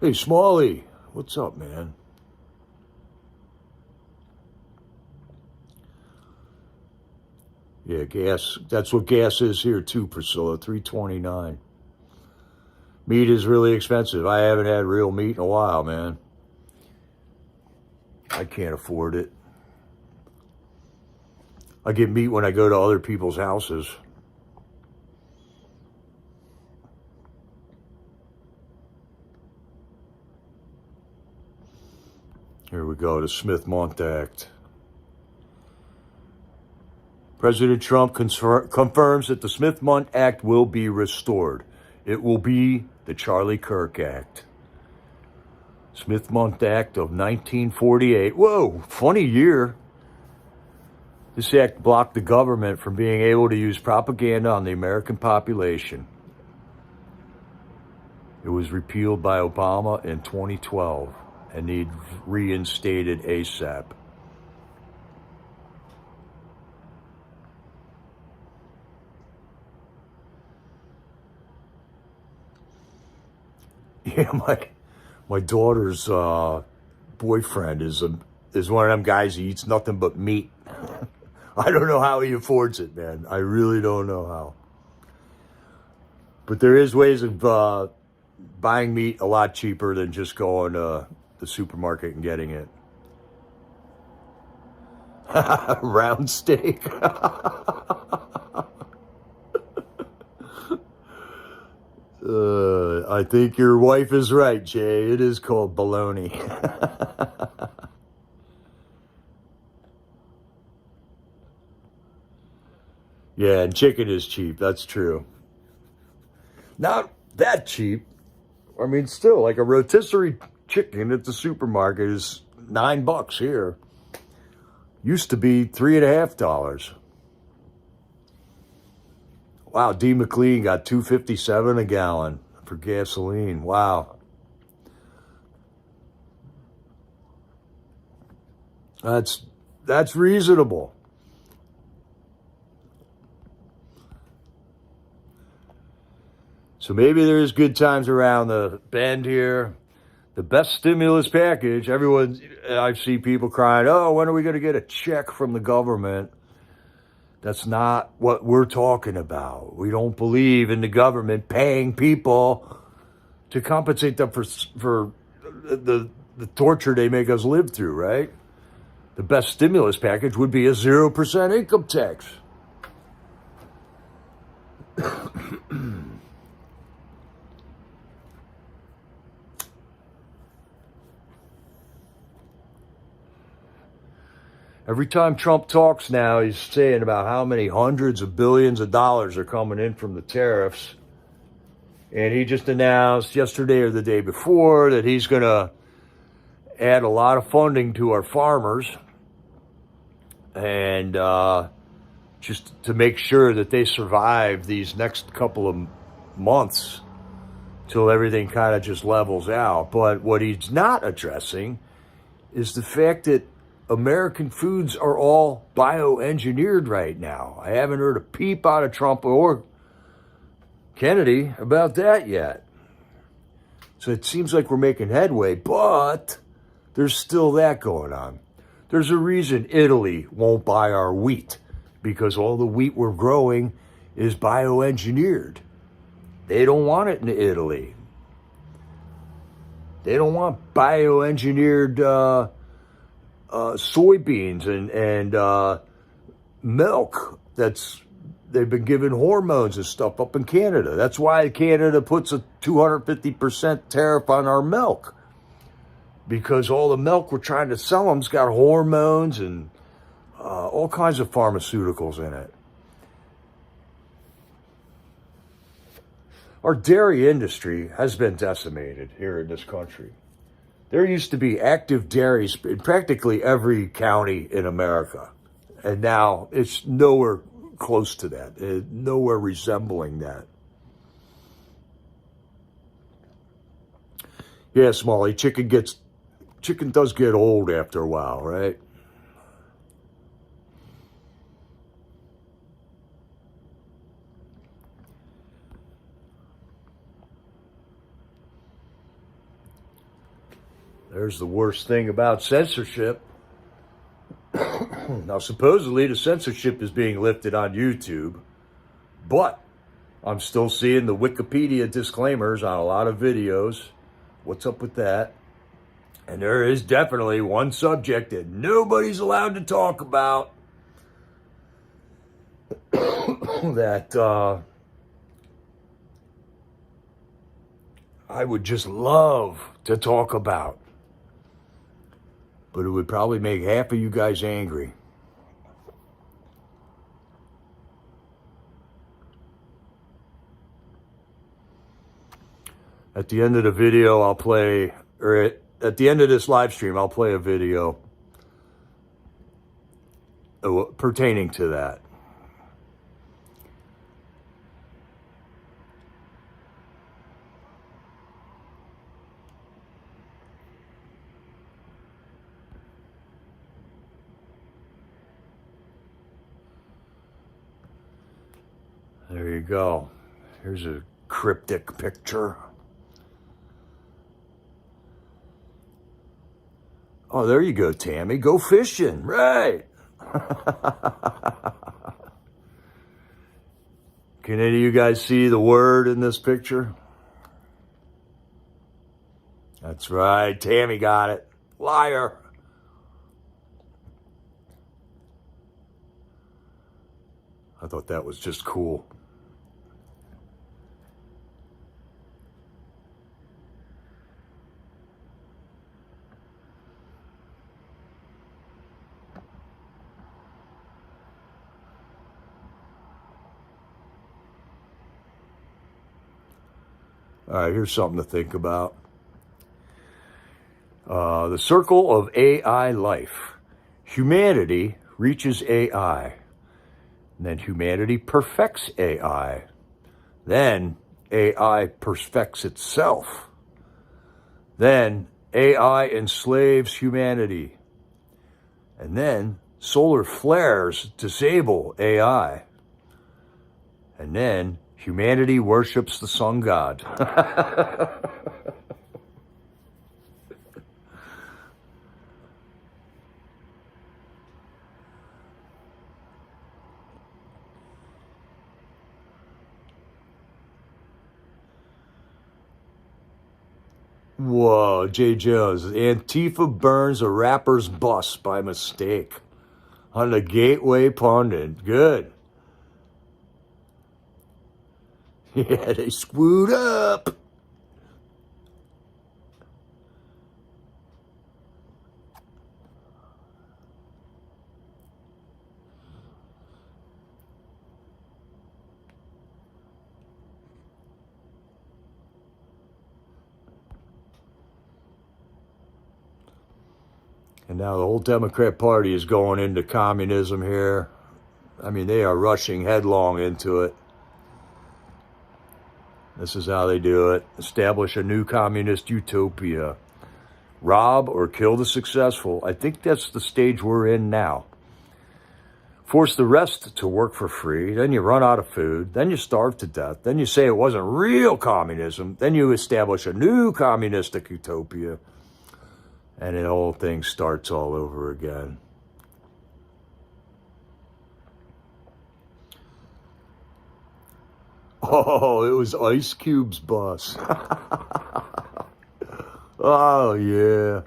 [SPEAKER 1] Hey, Smalley, what's up, man? Yeah, gas. That's what gas is here too, Priscilla. $3.29. Meat is really expensive. I haven't had real meat in a while, man. I can't afford it. I get meat when I go to other people's houses. Here we go, the Smith-Mundt Act. President Trump confirms that the Smith-Mundt Act will be restored. It will be the Charlie Kirk Act. Smith-Mundt Act of 1948. Whoa, funny year. This act blocked the government from being able to use propaganda on the American population. It was repealed by Obama in 2012 and need reinstated ASAP. Yeah, my daughter's boyfriend is one of them guys who eats nothing but meat. I don't know how he affords it, man. I really don't know how. But there is ways of buying meat a lot cheaper than just going to the supermarket and getting it. Round steak. I think your wife is right, Jay. It is called bologna. Yeah, and chicken is cheap. That's true. Not that cheap. I mean, still, like a rotisserie chicken at the supermarket is $9 here. Used to be $3.50. Wow, D. McLean got $2.57 a gallon for gasoline. Wow. That's reasonable. So maybe there's good times around the bend here. The best stimulus package, I see people crying, oh, when are we going to get a check from the government? That's not what we're talking about. We don't believe in the government paying people to compensate them for the torture they make us live through, right? The best stimulus package would be a 0% income tax. Every time Trump talks now, he's saying about how many hundreds of billions of dollars are coming in from the tariffs. And he just announced yesterday or the day before that he's going to add a lot of funding to our farmers and just to make sure that they survive these next couple of months till everything kind of just levels out. But what he's not addressing is the fact that American foods are all bioengineered right now. I haven't heard a peep out of Trump or Kennedy about that yet. So it seems like we're making headway, but there's still that going on. There's a reason Italy won't buy our wheat, because all the wheat we're growing is bioengineered. They don't want it in Italy. They don't want bioengineered soybeans and milk they've been given hormones and stuff up in Canada. That's why Canada puts a 250% tariff on our milk, because all the milk we're trying to sell them's got hormones and all kinds of pharmaceuticals in it. Our dairy industry has been decimated here in this country. There used to be active dairies in practically every county in America. And now it's nowhere close to that, nowhere resembling that. Yeah, Smalley, chicken does get old after a while, right? There's the worst thing about censorship. Now, supposedly the censorship is being lifted on YouTube, but I'm still seeing the Wikipedia disclaimers on a lot of videos. What's up with that? And there is definitely one subject that nobody's allowed to talk about that I would just love to talk about. But it would probably make half of you guys angry. At the end of the video, I'll play, or at the end of this live stream, I'll play a video pertaining to that. There you go. Here's a cryptic picture. Oh, there you go, Tammy. Go fishing. Right. Can any of you guys see the word in this picture? That's right. Tammy got it. Liar. I thought that was just cool. All right, here's something to think about. The circle of AI life. Humanity reaches AI. And then humanity perfects AI. Then AI perfects itself. Then AI enslaves humanity. And then solar flares disable AI. And then humanity worships the sun god. Whoa, Jay Jones. Antifa burns a rapper's bus by mistake on the Gateway Pundit. Good. Yeah, they screwed up. And now the whole Democrat Party is going into communism here. I mean, they are rushing headlong into it. This is how they do it. Establish a new communist utopia. Rob or kill the successful. I think that's the stage we're in now. Force the rest to work for free. Then you run out of food. Then you starve to death. Then you say it wasn't real communism. Then you establish a new communistic utopia. And the whole thing starts all over again. Oh, it was Ice Cube's bus. Oh, yeah.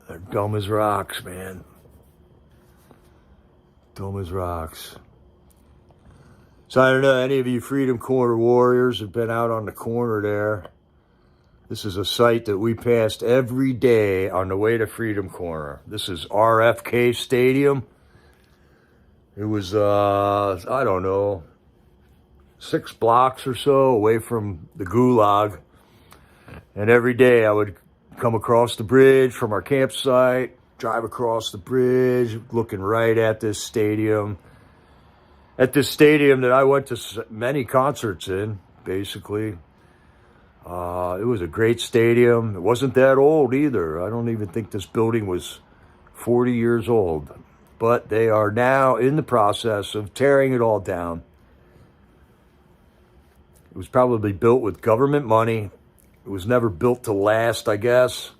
[SPEAKER 1] They're dumb as rocks, man. Dumb as rocks. So I don't know, any of you Freedom Corner warriors have been out on the corner there. This is a site that we passed every day on the way to Freedom Corner. This is RFK Stadium. It was, I don't know, 6 blocks or so away from the Gulag. And every day I would come across the bridge from our campsite, drive across the bridge, looking right at this stadium. At this stadium that I went to many concerts in, basically. It was a great stadium. It wasn't that old either. I don't even think this building was 40 years old. But they are now in the process of tearing it all down. It was probably built with government money. It was never built to last, I guess.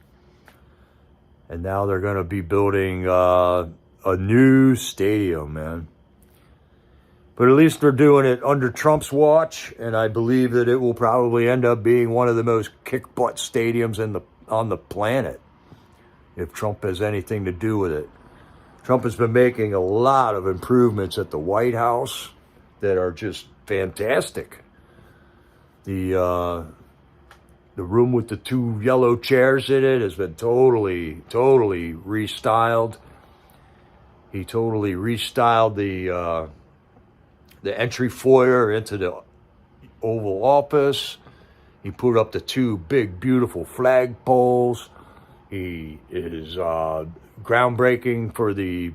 [SPEAKER 1] And now they're going to be building a new stadium, man. But at least they're doing it under Trump's watch, and I believe that it will probably end up being one of the most kick-butt stadiums on the planet, if Trump has anything to do with it. Trump has been making a lot of improvements at the White House that are just fantastic. The room with the 2 yellow chairs in it has been totally restyled. He totally restyled the entry foyer into the Oval Office. He put up the 2 big, beautiful flagpoles. He is groundbreaking for the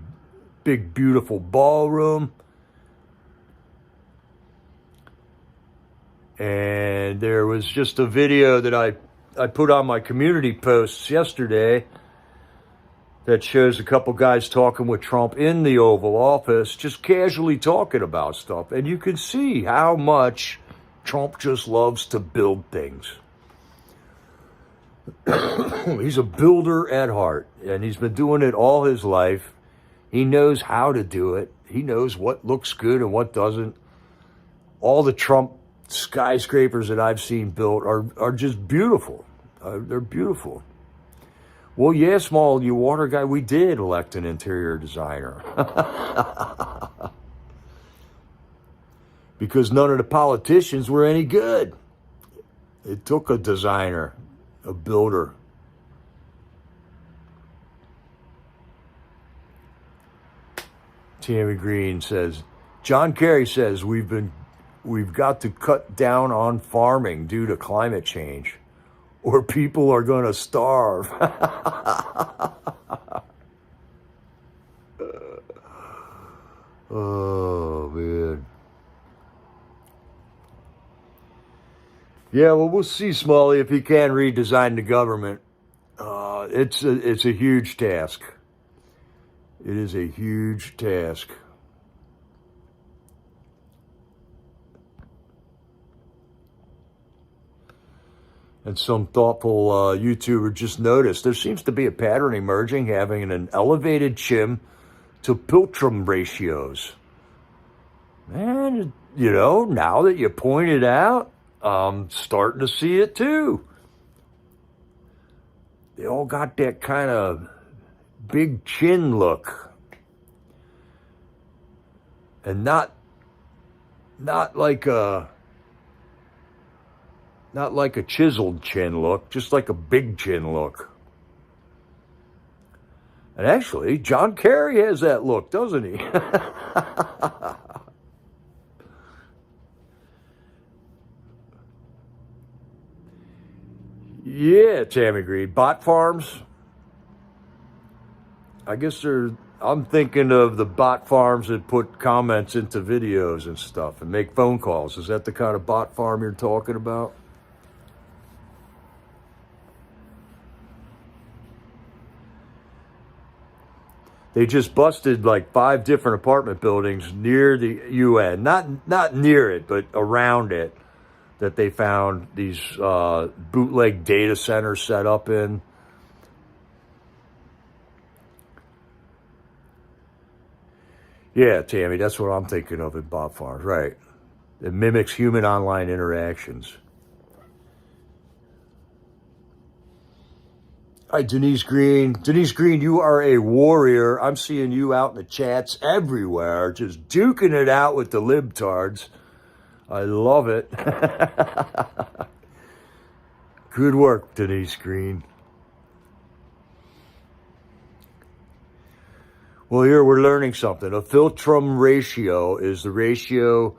[SPEAKER 1] big, beautiful ballroom. And there was just a video that I put on my community posts yesterday that shows a couple guys talking with Trump in the Oval Office, just casually talking about stuff. And you can see how much Trump just loves to build things. He's a builder at heart, and he's been doing it all his life. He knows how to do it. He knows what looks good and what doesn't. All the Trump skyscrapers that I've seen built are just beautiful. They're beautiful. Well, yeah, Small, you water guy, we did elect an interior designer. Because none of the politicians were any good. It took a designer, a builder. Tammy Green says, John Kerry says we've got to cut down on farming due to climate change, or people are going to starve. Oh, man. Yeah, well, we'll see, Smalley, if he can redesign the government. It's a huge task. It is a huge task. And some thoughtful YouTuber just noticed there seems to be a pattern emerging having an elevated chin to Piltram ratios. Man, you know, now that you point it out, I'm starting to see it too. They all got that kind of big chin look. And not like a chiseled chin look, just like a big chin look. And actually, John Kerry has that look, doesn't he? Yeah, Tammy Green. Bot farms. I guess I'm thinking of the bot farms that put comments into videos and stuff and make phone calls. Is that the kind of bot farm you're talking about? They just busted like 5 different apartment buildings near the UN. Not near it, but around it, that they found these bootleg data centers set up in. Yeah, Tammy, that's what I'm thinking of in bot farms, right. It mimics human online interactions. Hi, Denise Green. Denise Green, you are a warrior. I'm seeing you out in the chats everywhere, just duking it out with the libtards. I love it. Good work, Denise Green. Well, here we're learning something. A Piltram ratio is the ratio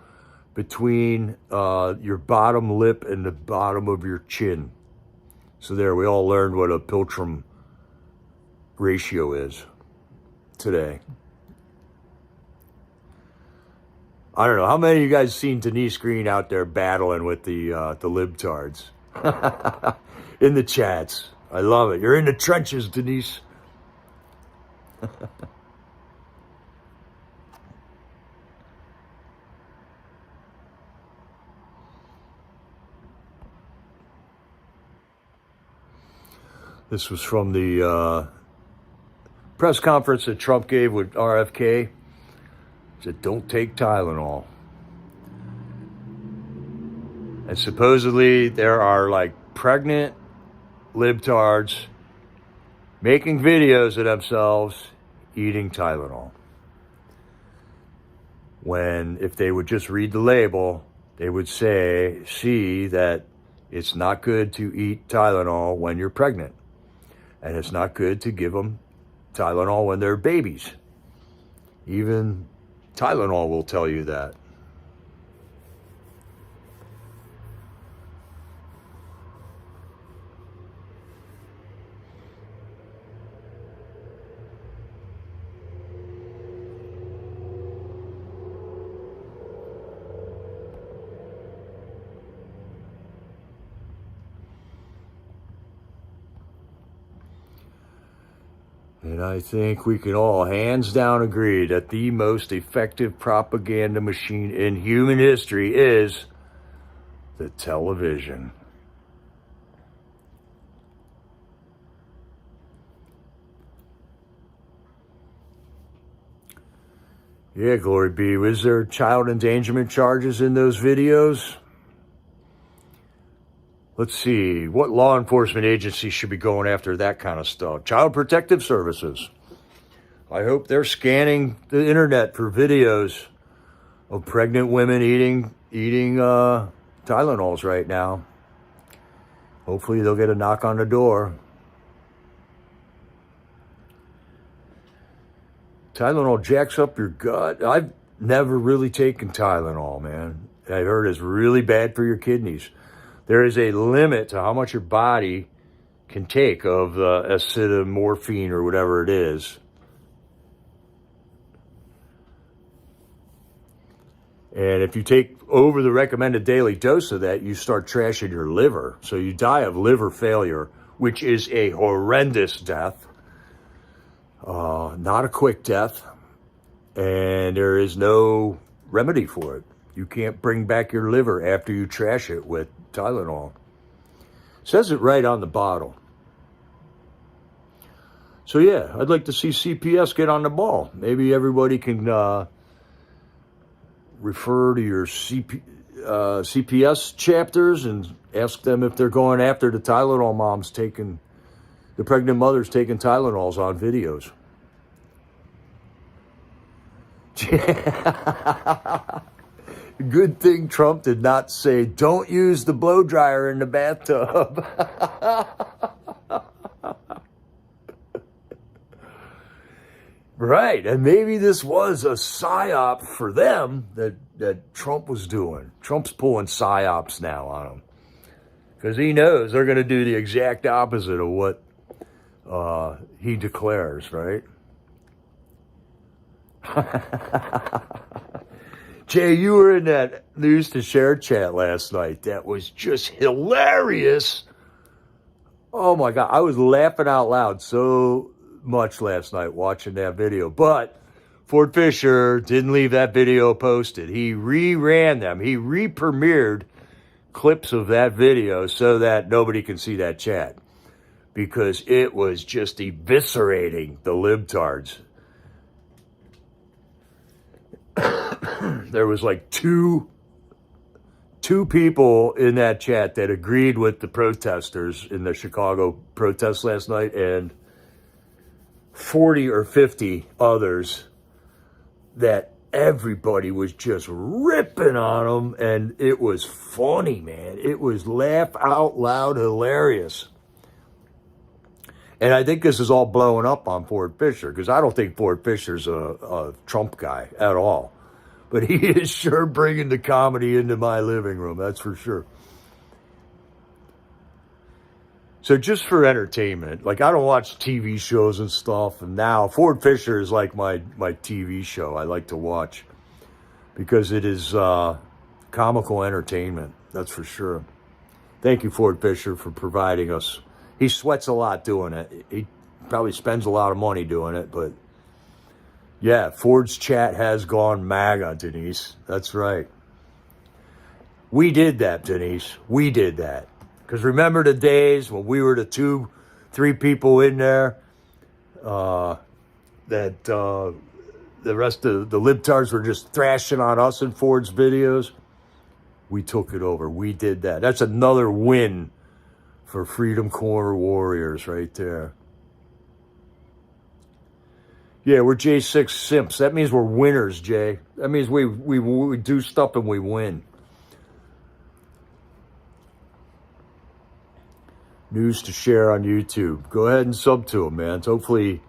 [SPEAKER 1] between your bottom lip and the bottom of your chin. So there, we all learned what a Piltram ratio is today. I don't know. How many of you guys seen Denise Green out there battling with the libtards? In the chats. I love it. You're in the trenches, Denise. This was from the press conference that Trump gave with RFK. He said, don't take Tylenol. And supposedly there are like pregnant libtards making videos of themselves eating Tylenol. When if they would just read the label, they would see that it's not good to eat Tylenol when you're pregnant. And it's not good to give them Tylenol when they're babies. Even Tylenol will tell you that. And I think we can all hands down agree that the most effective propaganda machine in human history is the television. Yeah, Glory be. Was there child endangerment charges in those videos? Let's see, what law enforcement agency should be going after that kind of stuff? Child Protective Services. I hope they're scanning the internet for videos of pregnant women eating Tylenols right now. Hopefully they'll get a knock on the door. Tylenol jacks up your gut. I've never really taken Tylenol, man. I heard it's really bad for your kidneys. There is a limit to how much your body can take of acetaminophen or whatever it is. And if you take over the recommended daily dose of that, you start trashing your liver. So you die of liver failure, which is a horrendous death. Not a quick death. And there is no remedy for it. You can't bring back your liver after you trash it with Tylenol. Says it right on the bottle. So yeah, I'd like to see CPS get on the ball. Maybe everybody can refer to your CPS chapters and ask them if they're going after the Tylenol moms taking, the pregnant mothers taking Tylenols on videos. Good thing Trump did not say, don't use the blow dryer in the bathtub. Right, and maybe this was a psyop for them that Trump was doing. Trump's pulling psyops now on them. Because he knows they're going to do the exact opposite of what he declares, right? Jay, you were in that News to Share chat last night. That was just hilarious. Oh my God, I was laughing out loud so much last night watching that video. But Ford Fisher didn't leave that video posted. He reran them. He re-premiered clips of that video so that nobody can see that chat. Because it was just eviscerating the libtards. There was like two people in that chat that agreed with the protesters in the Chicago protest last night, and 40 or 50 others that everybody was just ripping on them, and it was funny, man. It was laugh out loud hilarious. And I think this is all blowing up on Ford Fisher, because I don't think Ford Fisher's a Trump guy at all. But he is sure bringing the comedy into my living room, that's for sure. So just for entertainment, like I don't watch TV shows and stuff, and now Ford Fisher is like my TV show I like to watch because it is comical entertainment, that's for sure. Thank you, Ford Fisher, for providing us. He sweats a lot doing it. He probably spends a lot of money doing it, but yeah, Ford's chat has gone MAGA, Denise. That's right. We did that, Denise. We did that. Because remember the days when we were the 2-3 people in there that the rest of the libtards were just thrashing on us in Ford's videos? We took it over. We did that. That's another win for Freedom Corner Warriors right there. Yeah, we're J6 simps. That means we're winners, Jay. That means we do stuff and we win. News to share on YouTube. Go ahead and sub to him, man. Hopefully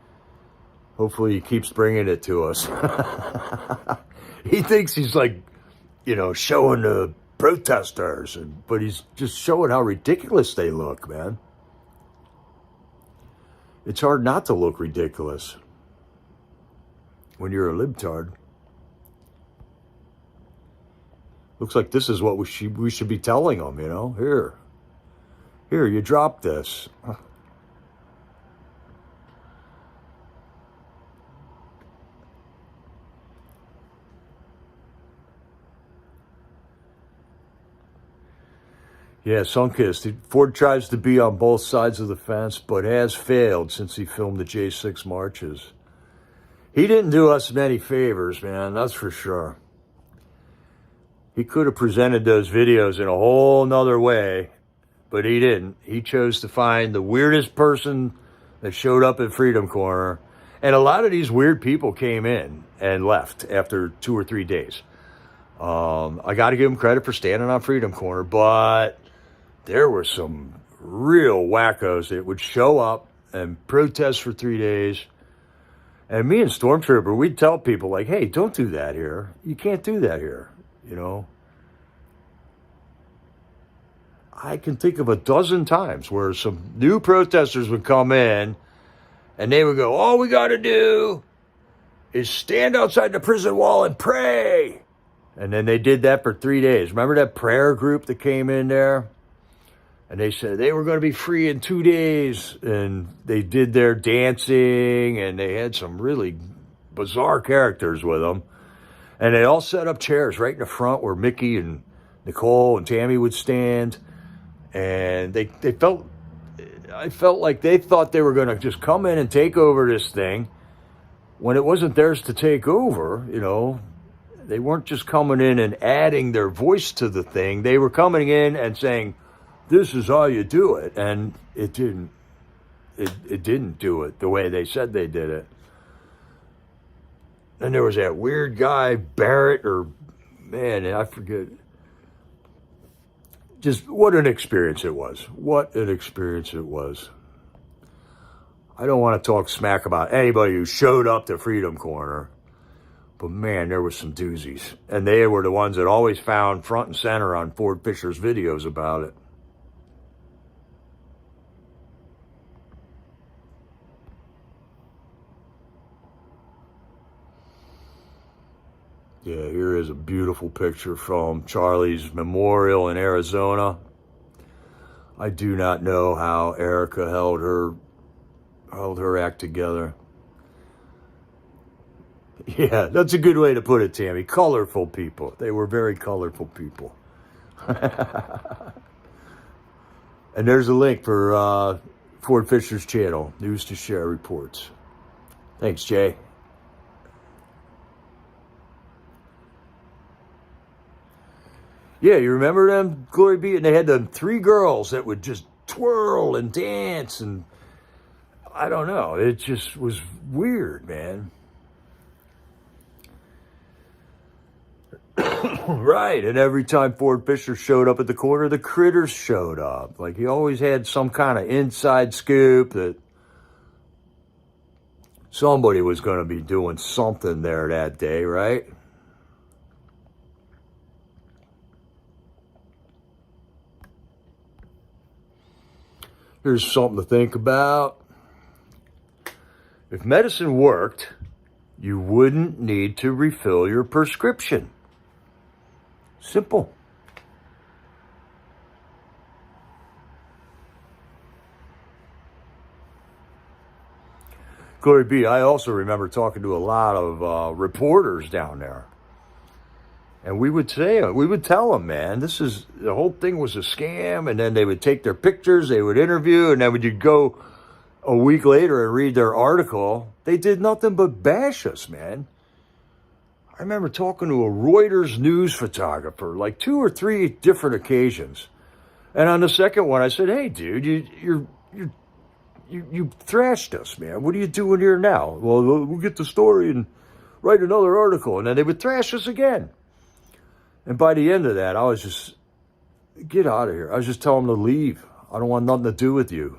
[SPEAKER 1] he keeps bringing it to us. He thinks he's like, showing the protesters, but he's just showing how ridiculous they look, man. It's hard not to look ridiculous when you're a libtard. Looks like this is what we should be telling them, Here, you drop this. Yeah, Sunkist. Ford tries to be on both sides of the fence, but has failed since he filmed the J6 marches. He didn't do us many favors, man, that's for sure. He could have presented those videos in a whole nother way, but he didn't. He chose to find the weirdest person that showed up at Freedom Corner. And a lot of these weird people came in and left after 2 or 3 days. I got to give him credit for standing on Freedom Corner, but there were some real wackos that would show up and protest for 3 days. And me and Stormtrooper, we'd tell people like, hey, don't do that here. You can't do that here, I can think of a dozen times where some new protesters would come in and they would go, all we got to do is stand outside the prison wall and pray. And then they did that for 3 days. Remember that prayer group that came in there? And they said they were going to be free in 2 days. And they did their dancing, and they had some really bizarre characters with them. And they all set up chairs right in the front where Mickey and Nicole and Tammy would stand. And I felt like they thought they were going to just come in and take over this thing when it wasn't theirs to take over, They weren't just coming in and adding their voice to the thing. They were coming in and saying, this is how you do it. And it didn't do it the way they said they did it. And there was that weird guy, Barrett, I forget. Just what an experience it was. What an experience it was. I don't want to talk smack about anybody who showed up to Freedom Corner. But man, there was some doozies. And they were the ones that always found front and center on Ford Fisher's videos about it. Yeah, here is a beautiful picture from Charlie's memorial in Arizona. I do not know how Erica held her act together. Yeah, that's a good way to put it, Tammy. Colorful people. They were very colorful people. And there's a link for Ford Fisher's channel, News to Share Reports. Thanks, Jay. Yeah, you remember them, Glory be? And they had them 3 girls that would just twirl and dance, and I don't know. It just was weird, man. Right, and every time Ford Fisher showed up at the corner, the critters showed up. Like, he always had some kind of inside scoop that somebody was going to be doing something there that day, right? Here's something to think about. If medicine worked, you wouldn't need to refill your prescription. Simple. Glory be. I also remember talking to a lot of reporters down there. And we would tell them, man, the whole thing was a scam. And then they would take their pictures, they would interview, and then when you'd go a week later and read their article, they did nothing but bash us, man. I remember talking to a Reuters news photographer, like 2 or 3 different occasions. And on the second one, I said, hey, dude, you thrashed us, man. What are you doing here now? Well, we'll get the story and write another article. And then they would thrash us again. And by the end of that, I was just, get out of here. I was just telling them to leave. I don't want nothing to do with you.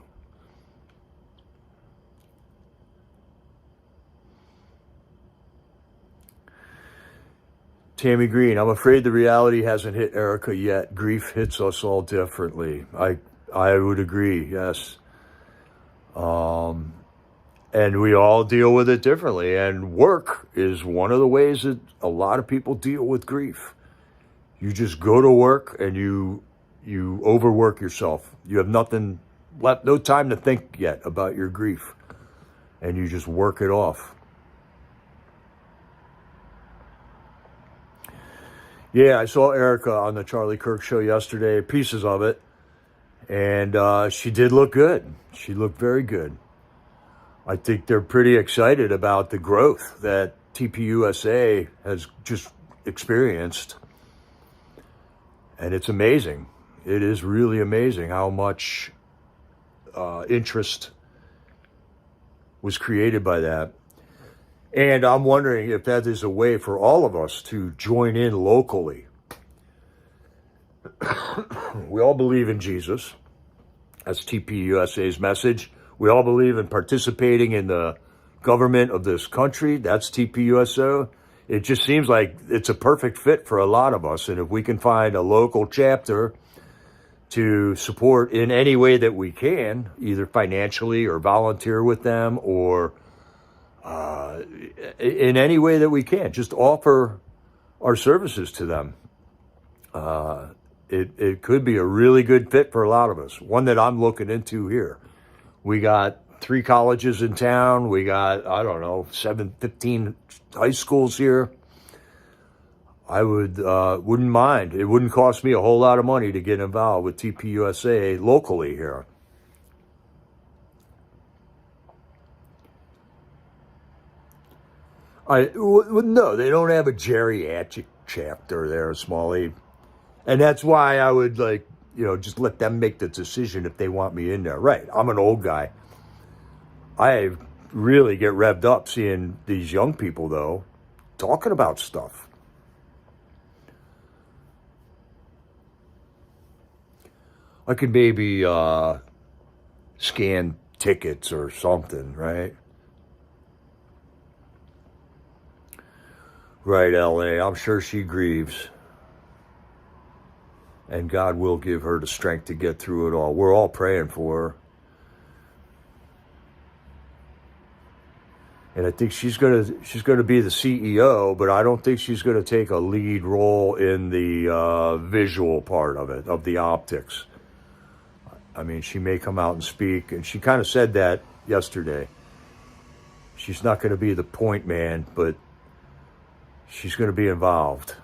[SPEAKER 1] Tammy Green, I'm afraid the reality hasn't hit Erica yet. Grief hits us all differently. I would agree, yes. And we all deal with it differently. And work is one of the ways that a lot of people deal with grief. You just go to work and you overwork yourself. You have nothing left, no time to think yet about your grief. And you just work it off. Yeah, I saw Erica on the Charlie Kirk show yesterday, pieces of it. And she did look good. She looked very good. I think they're pretty excited about the growth that TPUSA has just experienced. And it's amazing. It is really amazing how much interest was created by that. And I'm wondering if that is a way for all of us to join in locally. We all believe in Jesus. That's TPUSA's message. We all believe in participating in the government of this country. That's TPUSA. It just seems like it's a perfect fit for a lot of us. And if we can find a local chapter to support in any way that we can, either financially or volunteer with them or in any way that we can, just offer our services to them. It could be a really good fit for a lot of us. One that I'm looking into here. We got 3 colleges in town. We got, 15 high schools here. I wouldn't mind. It wouldn't cost me a whole lot of money to get involved with TPUSA locally here. No, they don't have a geriatric chapter there, Smalley. And that's why I would just let them make the decision if they want me in there. Right. I'm an old guy. I really get revved up seeing these young people, though, talking about stuff. I could maybe scan tickets or something, right? Right, L.A. I'm sure she grieves. And God will give her the strength to get through it all. We're all praying for her. And I think she's gonna be the CEO, but I don't think she's gonna take a lead role in the visual part of it, of the optics. I mean, she may come out and speak, and she kind of said that yesterday. She's not going to be the point man, but she's going to be involved.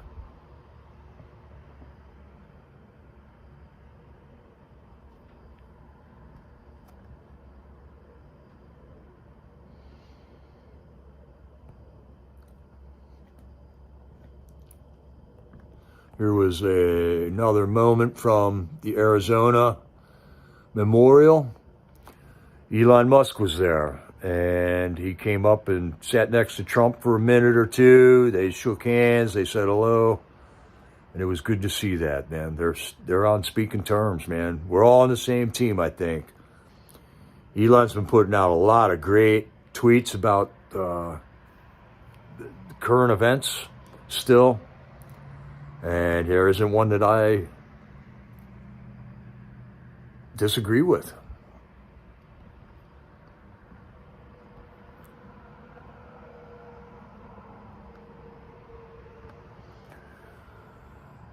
[SPEAKER 1] Here was another moment from the Arizona Memorial. Elon Musk was there, and he came up and sat next to Trump for a minute or two. They shook hands, they said hello, and it was good to see that, man. They're on speaking terms, man. We're all on the same team, I think. Elon's been putting out a lot of great tweets about the current events still, and there isn't one that I disagree with.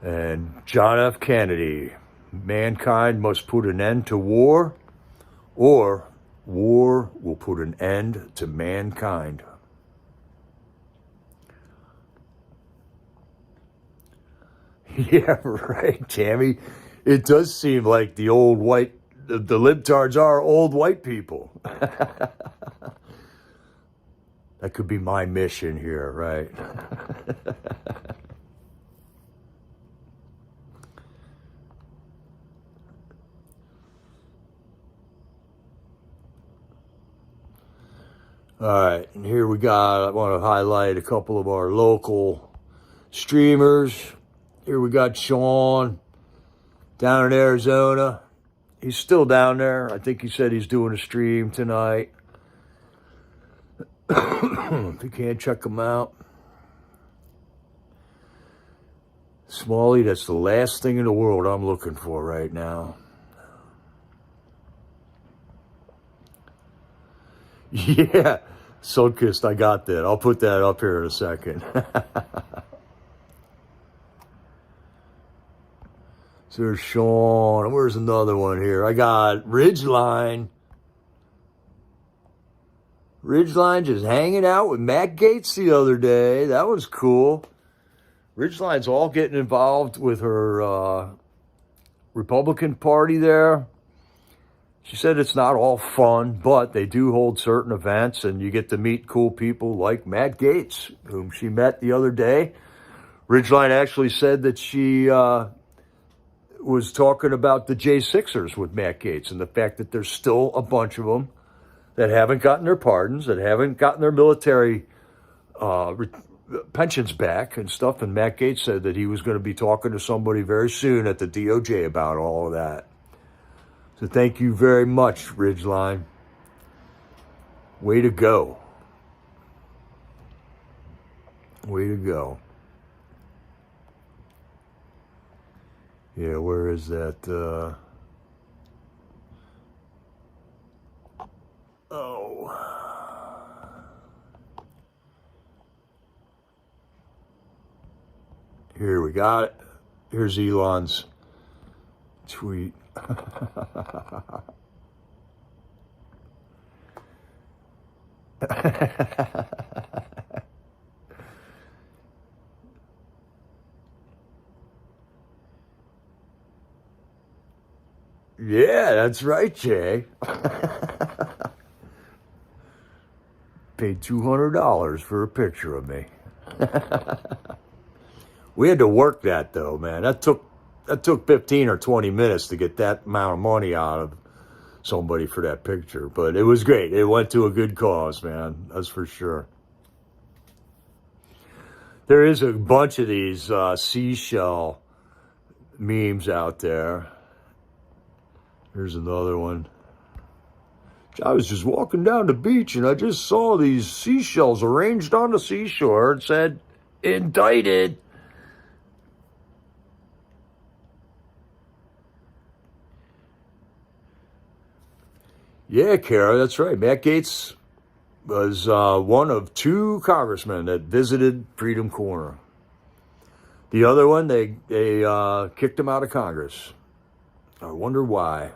[SPEAKER 1] And John F. Kennedy, mankind must put an end to war, or war will put an end to mankind. Yeah, right, Tammy. It does seem like the libtards are old white people. That could be my mission here, right? All right, and here I want to highlight a couple of our local streamers. Here we got Sean down in Arizona. He's still down there. I think he said he's doing a stream tonight. If you can't, check him out. Smalley, that's the last thing in the world I'm looking for right now. Yeah, Sunkist, I got that. I'll put that up here in a second. So there's Sean. Where's another one here? I got Ridgeline. Ridgeline just hanging out with Matt Gaetz the other day. That was cool. Ridgeline's all getting involved with her Republican Party there. She said it's not all fun, but they do hold certain events, and you get to meet cool people like Matt Gaetz, whom she met the other day. Ridgeline actually said that she was talking about the J6ers with Matt Gaetz and the fact that there's still a bunch of them that haven't gotten their pardons, that haven't gotten their military pensions back and stuff. And Matt Gaetz said that he was going to be talking to somebody very soon at the DOJ about all of that. So thank you very much, Ridgeline. Way to go. Way to go. Yeah, where is that? Here we got it. Here's Elon's tweet. Yeah, that's right, Jay. Paid $200 for a picture of me. We had to work that though, man. That took 15 or 20 minutes to get that amount of money out of somebody for that picture. But it was great. It went to a good cause, man. That's for sure. There is a bunch of these seashell memes out there. Here's another one. I was just walking down the beach and I just saw these seashells arranged on the seashore and said, "Indicted." Yeah, Kara, that's right. Matt Gaetz was one of two congressmen that visited Freedom Corner. The other one, they kicked him out of Congress. I wonder why.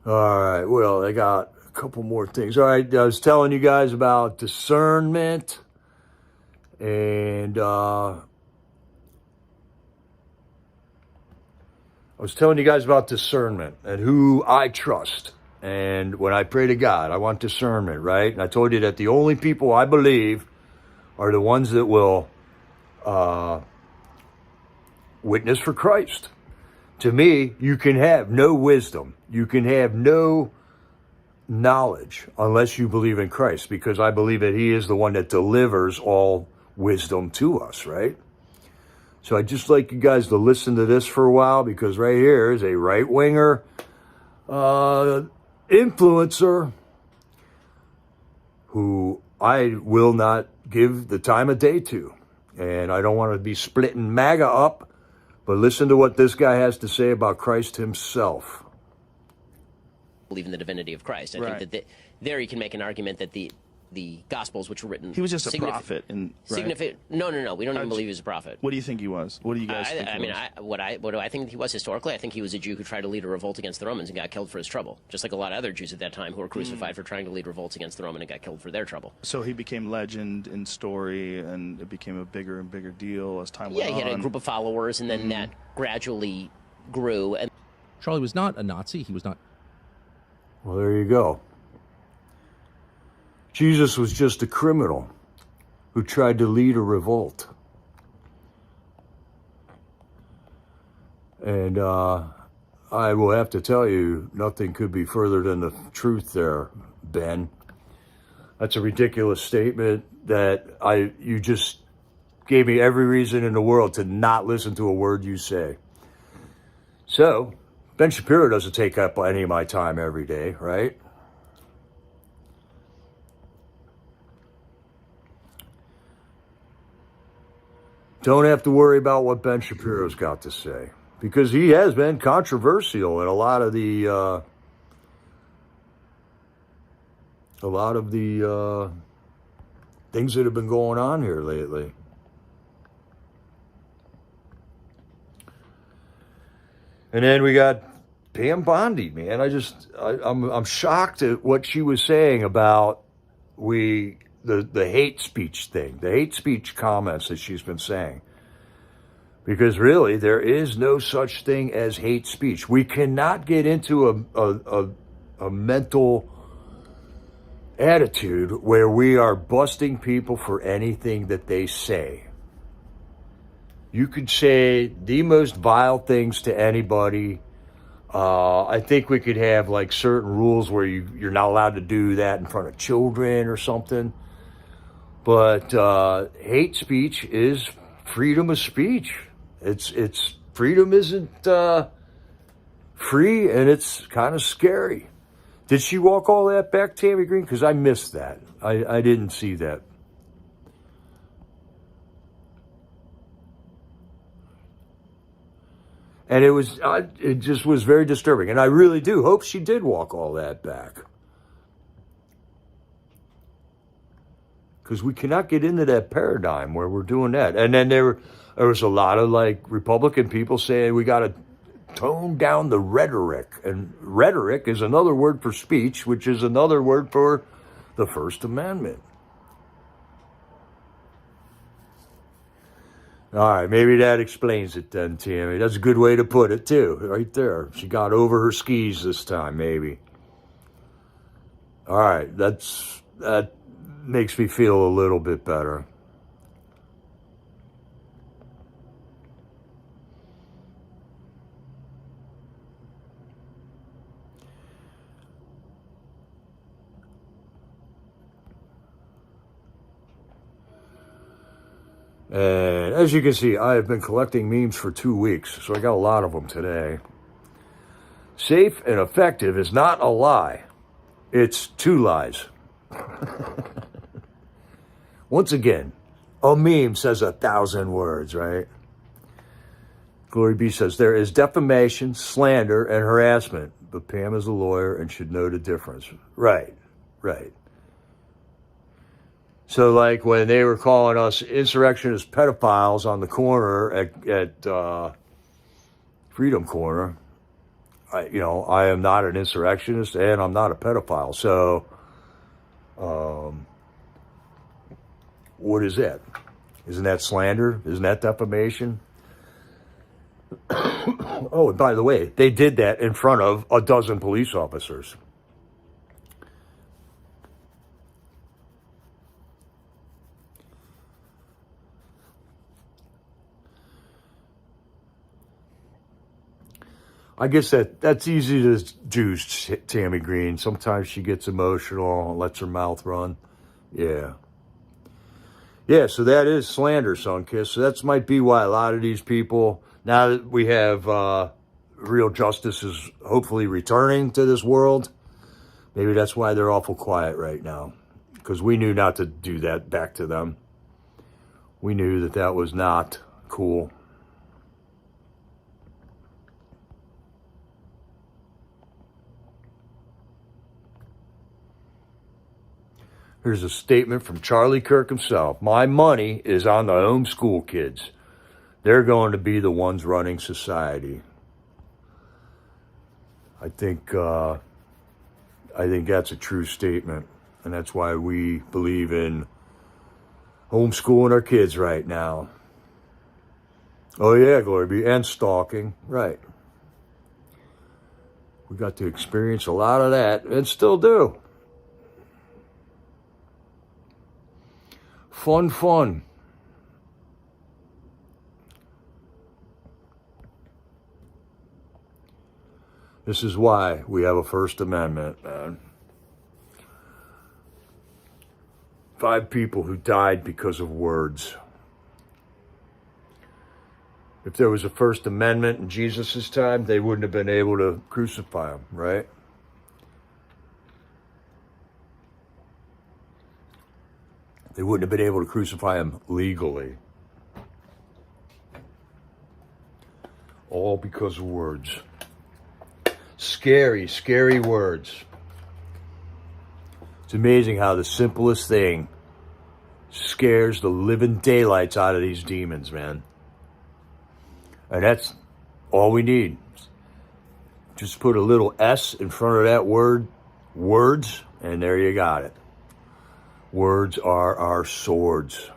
[SPEAKER 1] All right, well, I got a couple more things. All right, I was telling you guys about discernment, and I was telling you guys about discernment and who I trust. And when I pray to God, I want discernment, right? And I told you that the only people I believe are the ones that will witness for Christ. To me, you can have no wisdom. You can have no knowledge unless you believe in Christ, because I believe that he is the one that delivers all wisdom to us, right? So I'd just like you guys to listen to this for a while, because right here is a right-winger influencer who I will not give the time of day to. And I don't want to be splitting MAGA up But listen to what this guy has to say about Christ himself.
[SPEAKER 2] Believe in the divinity of Christ. I
[SPEAKER 3] Right.
[SPEAKER 2] think that there you can make an argument that the Gospels, which were written,
[SPEAKER 3] He was just a prophet. Right?
[SPEAKER 2] No. We don't even believe he was a prophet.
[SPEAKER 3] What do you think he was? What do you guys think he was?
[SPEAKER 2] What do I think he was historically? I think he was a Jew who tried to lead a revolt against the Romans and got killed for his trouble, just like a lot of other Jews at that time who were crucified for trying to lead revolts against the Roman and got killed for their trouble.
[SPEAKER 3] So he became legend in story, and it became a bigger and bigger deal as time went on.
[SPEAKER 2] Yeah, he had a group of followers, and then that gradually grew. And
[SPEAKER 4] Charlie was not a Nazi. He was not.
[SPEAKER 1] Well, there you go. Jesus was just a criminal who tried to lead a revolt. And I will have to tell you, nothing could be further than the truth there, Ben. That's a ridiculous statement that you just gave me every reason in the world to not listen to a word you say. So, Ben Shapiro doesn't take up any of my time every day, right? Don't have to worry about what Ben Shapiro's got to say, because he has been controversial in a lot of the things that have been going on here lately. And then we got Pam Bondi, man. I'm shocked at what she was saying about the hate speech thing, the hate speech comments that she's been saying. Because really, there is no such thing as hate speech. We cannot get into a mental attitude where we are busting people for anything that they say. You could say the most vile things to anybody. I think we could have like certain rules where you're not allowed to do that in front of children or something. But hate speech is freedom of speech. It's freedom isn't free, and it's kind of scary. Did she walk all that back, Tammy Green? Because I missed that. I didn't see that. And it just was very disturbing. And I really do hope she did walk all that back. Because we cannot get into that paradigm where we're doing that. And then there was a lot of like Republican people saying we got to tone down the rhetoric. And rhetoric is another word for speech, which is another word for the First Amendment. All right, maybe that explains it then, Tammy. That's a good way to put it, too, right there. She got over her skis this time, maybe. All right, that makes me feel a little bit better. And as you can see, I have been collecting memes for 2 weeks, so I got a lot of them today. Safe and effective is not a lie. It's 2 lies. Once again, a meme says 1,000 words, right? Glory B says, there is defamation, slander, and harassment, but Pam is a lawyer and should know the difference. Right. So, like, when they were calling us insurrectionist pedophiles on the corner at Freedom Corner, I am not an insurrectionist and I'm not a pedophile. So, what is that? Isn't that slander? Isn't that defamation? Oh, and by the way, they did that in front of a dozen police officers. I guess that's easy to do, Tammy Green. Sometimes she gets emotional and lets her mouth run. Yeah, so that is slander, Sunkiss. So that might be why a lot of these people, now that we have real justice is hopefully returning to this world, maybe that's why they're awful quiet right now. Because we knew not to do that back to them. We knew that was not cool. Here's a statement from Charlie Kirk himself. My money is on the homeschool kids. They're going to be the ones running society. I think that's a true statement. And that's why we believe in homeschooling our kids right now. Oh yeah, Glory be. And stalking. Right. We got to experience a lot of that and still do. Fun. This is why we have a First Amendment, man. 5 people who died because of words. If there was a First Amendment in Jesus' time, they wouldn't have been able to crucify him, right? They wouldn't have been able to crucify him legally. All because of words. Scary, scary words. It's amazing how the simplest thing scares the living daylights out of these demons, man. And that's all we need. Just put a little S in front of that word, words, and there you got it. Words are our swords.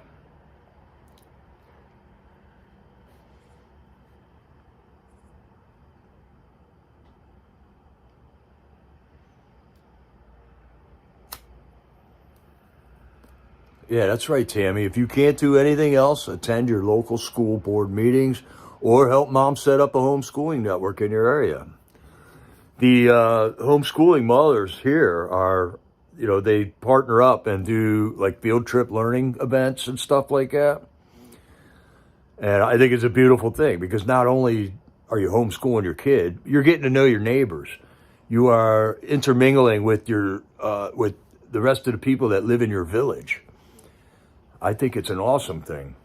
[SPEAKER 1] Yeah, that's right, Tammy. If you can't do anything else, attend your local school board meetings or help mom set up a homeschooling network in your area. The homeschooling mothers here are, they partner up and do like field trip learning events and stuff like that. And I think it's a beautiful thing because not only are you homeschooling your kid, you're getting to know your neighbors. You are intermingling with with the rest of the people that live in your village. I think it's an awesome thing.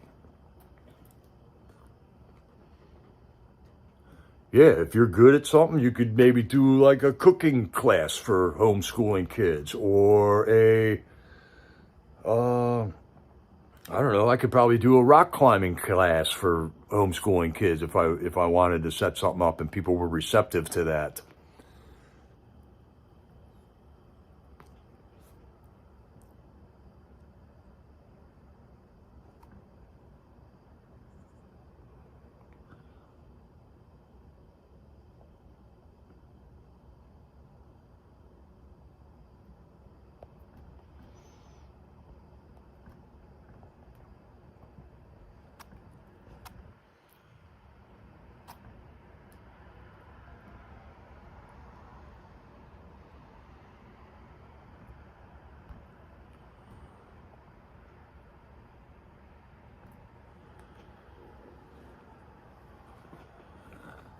[SPEAKER 1] Yeah, if you're good at something, you could maybe do like a cooking class for homeschooling kids or I don't know, I could probably do a rock climbing class for homeschooling kids if I wanted to set something up and people were receptive to that.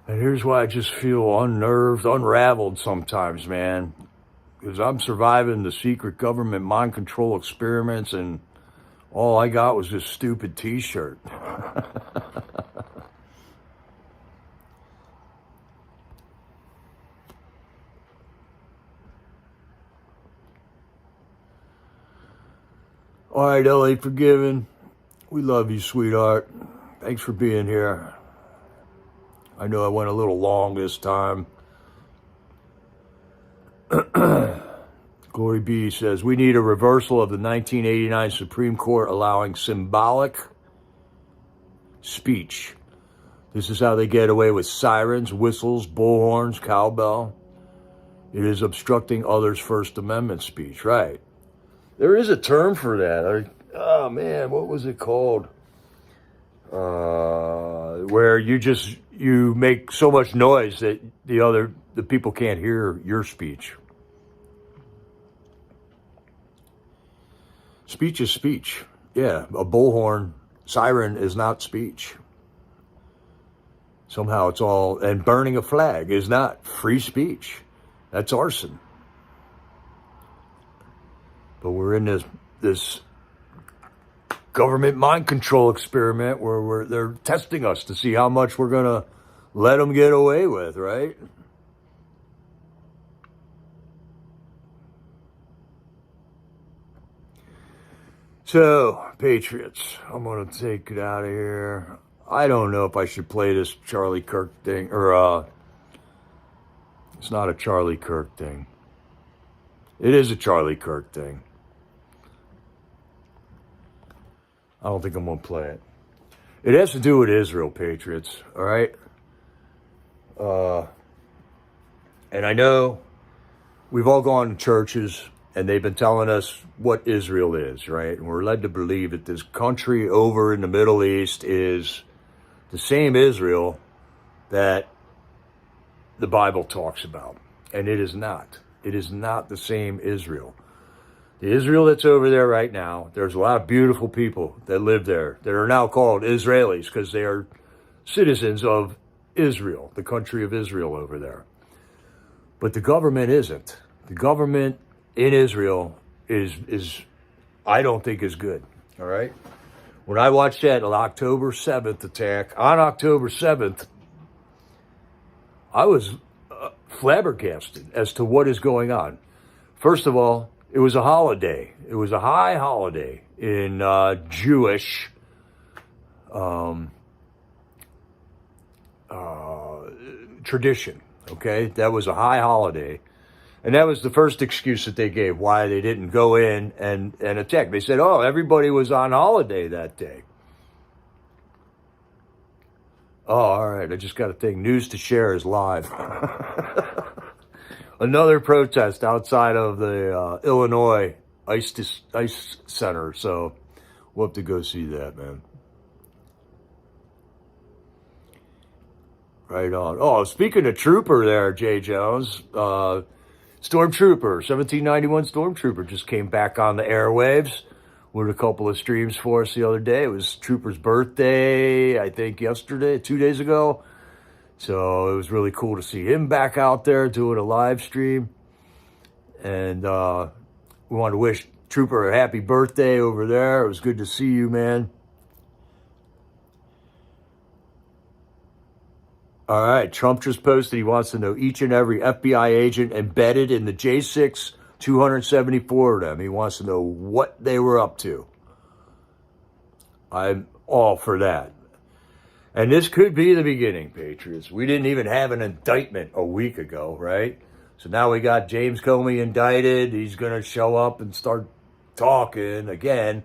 [SPEAKER 1] And here's why I just feel unnerved, unraveled sometimes, man. Because I'm surviving the secret government mind control experiments and all I got was this stupid t-shirt. All right, L.A. Forgiven. We love you, sweetheart. Thanks for being here. I know I went a little long this time. Glory B says, we need a reversal of the 1989 Supreme Court allowing symbolic speech. This is how they get away with sirens, whistles, bullhorns, cowbell. It is obstructing others' First Amendment speech, right? There is a term for that. Oh man, what was it called? Where you make so much noise that the people can't hear your speech. Speech is speech. Yeah, a bullhorn siren is not speech. Somehow it's all, and burning a flag is not free speech. That's arson. But we're in this government mind control experiment where they're testing us to see how much we're going to let them get away with, right? So, Patriots, I'm going to take it out of here. I don't know if I should play this Charlie Kirk thing, or it's not a Charlie Kirk thing. It is a Charlie Kirk thing. I don't think I'm going to play it. It has to do with Israel, Patriots, all right? And I know we've all gone to churches, and they've been telling us what Israel is, right? And we're led to believe that this country over in the Middle East is the same Israel that the Bible talks about. And it is not. It is not the same Israel. The Israel that's over there right now, there's a lot of beautiful people that live there that are now called Israelis because they are citizens of Israel, the country of Israel over there. But the government isn't. The government in Israel is I don't think is good. All right? When I watched that October 7th attack, on October 7th, I was flabbergasted as to what is going on. First of all, it was a holiday. It was a high holiday in Jewish tradition, okay? That was a high holiday. And that was the first excuse that they gave why they didn't go in and attack. They said, oh, everybody was on holiday that day. Oh, all right. I just got a thing. News to share is live. Another protest outside of the Illinois Ice Center. So we'll have to go see that, man. Right on. Oh, speaking of Trooper there, Jay Jones, Stormtrooper, 1791 Stormtrooper just came back on the airwaves with a couple of streams for us the other day. It was Trooper's birthday, I think yesterday, 2 days ago. So it was really cool to see him back out there doing a live stream. And we wanted to wish Trooper a happy birthday over there. It was good to see you, man. All right, Trump just posted he wants to know each and every FBI agent embedded in the J6, 274 of them. He wants to know what they were up to. I'm all for that. And this could be the beginning, Patriots. We didn't even have an indictment a week ago, right? So now we got James Comey indicted. He's going to show up and start talking again,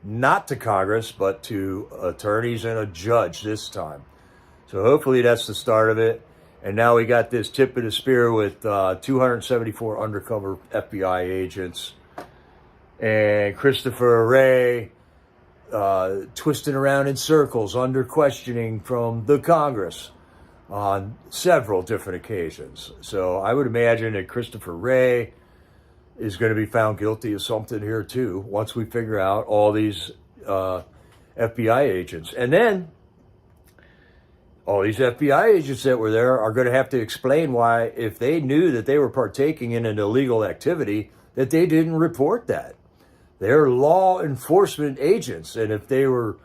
[SPEAKER 1] not to Congress, but to attorneys and a judge this time. So hopefully that's the start of it. And now we got this tip of the spear with 274 undercover FBI agents and Christopher Wray twisting around in circles under questioning from the Congress on several different occasions. So I would imagine that Christopher Wray is going to be found guilty of something here too once we figure out all these FBI agents. And then all these FBI agents that were there are going to have to explain why, if they knew that they were partaking in an illegal activity, that they didn't report that. They're law enforcement agents, and if they were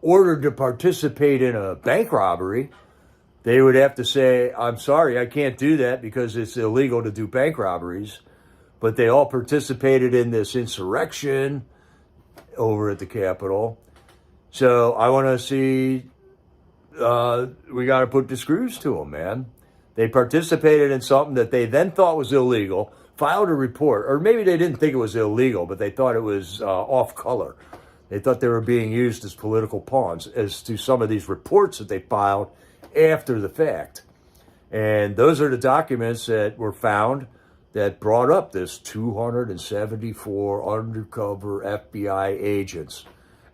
[SPEAKER 1] ordered to participate in a bank robbery, they would have to say, I'm sorry, I can't do that because it's illegal to do bank robberies. But they all participated in this insurrection over at the Capitol. So I want to see... we got to put the screws to them, man. They participated in something that they then thought was illegal, filed a report, or maybe they didn't think it was illegal, but they thought it was off color. They thought they were being used as political pawns as to some of these reports that they filed after the fact. And those are the documents that were found that brought up this 274 undercover FBI agents.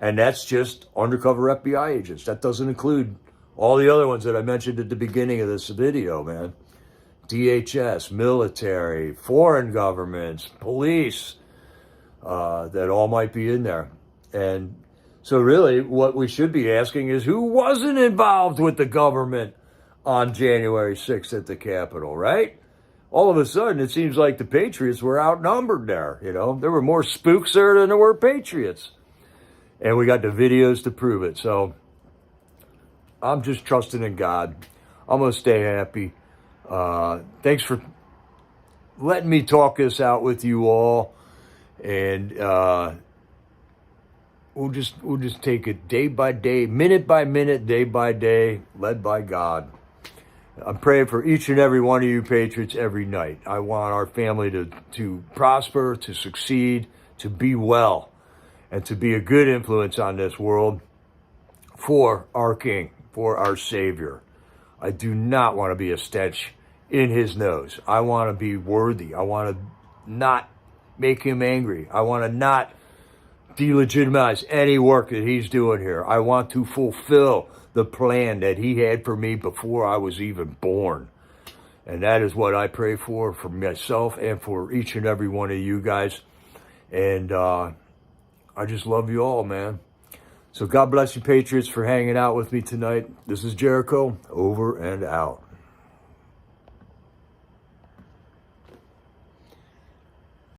[SPEAKER 1] And that's just undercover FBI agents. That doesn't include all the other ones that I mentioned at the beginning of this video, man. DHS, military, foreign governments, police, that all might be in there. And so really what we should be asking is who wasn't involved with the government on January 6th at the Capitol, right? All of a sudden, it seems like the Patriots were outnumbered there, you know. There were more spooks there than there were Patriots. And we got the videos to prove it. So I'm just trusting in God. I'm going to stay happy. Thanks for letting me talk this out with you all. And we'll just take it day by day, minute by minute, day by day, led by God. I'm praying for each and every one of you Patriots every night. I want our family to prosper, to succeed, to be well, and to be a good influence on this world for our King, for our Savior. I do not want to be a stench in his nose. I want to be worthy. I want to not make him angry. I want to not delegitimize any work that he's doing here. I want to fulfill the plan that he had for me before I was even born. And that is what I pray for myself and for each and every one of you guys. And I just love you all, man. So God bless you, Patriots, for hanging out with me tonight. This is Jericho, over and out.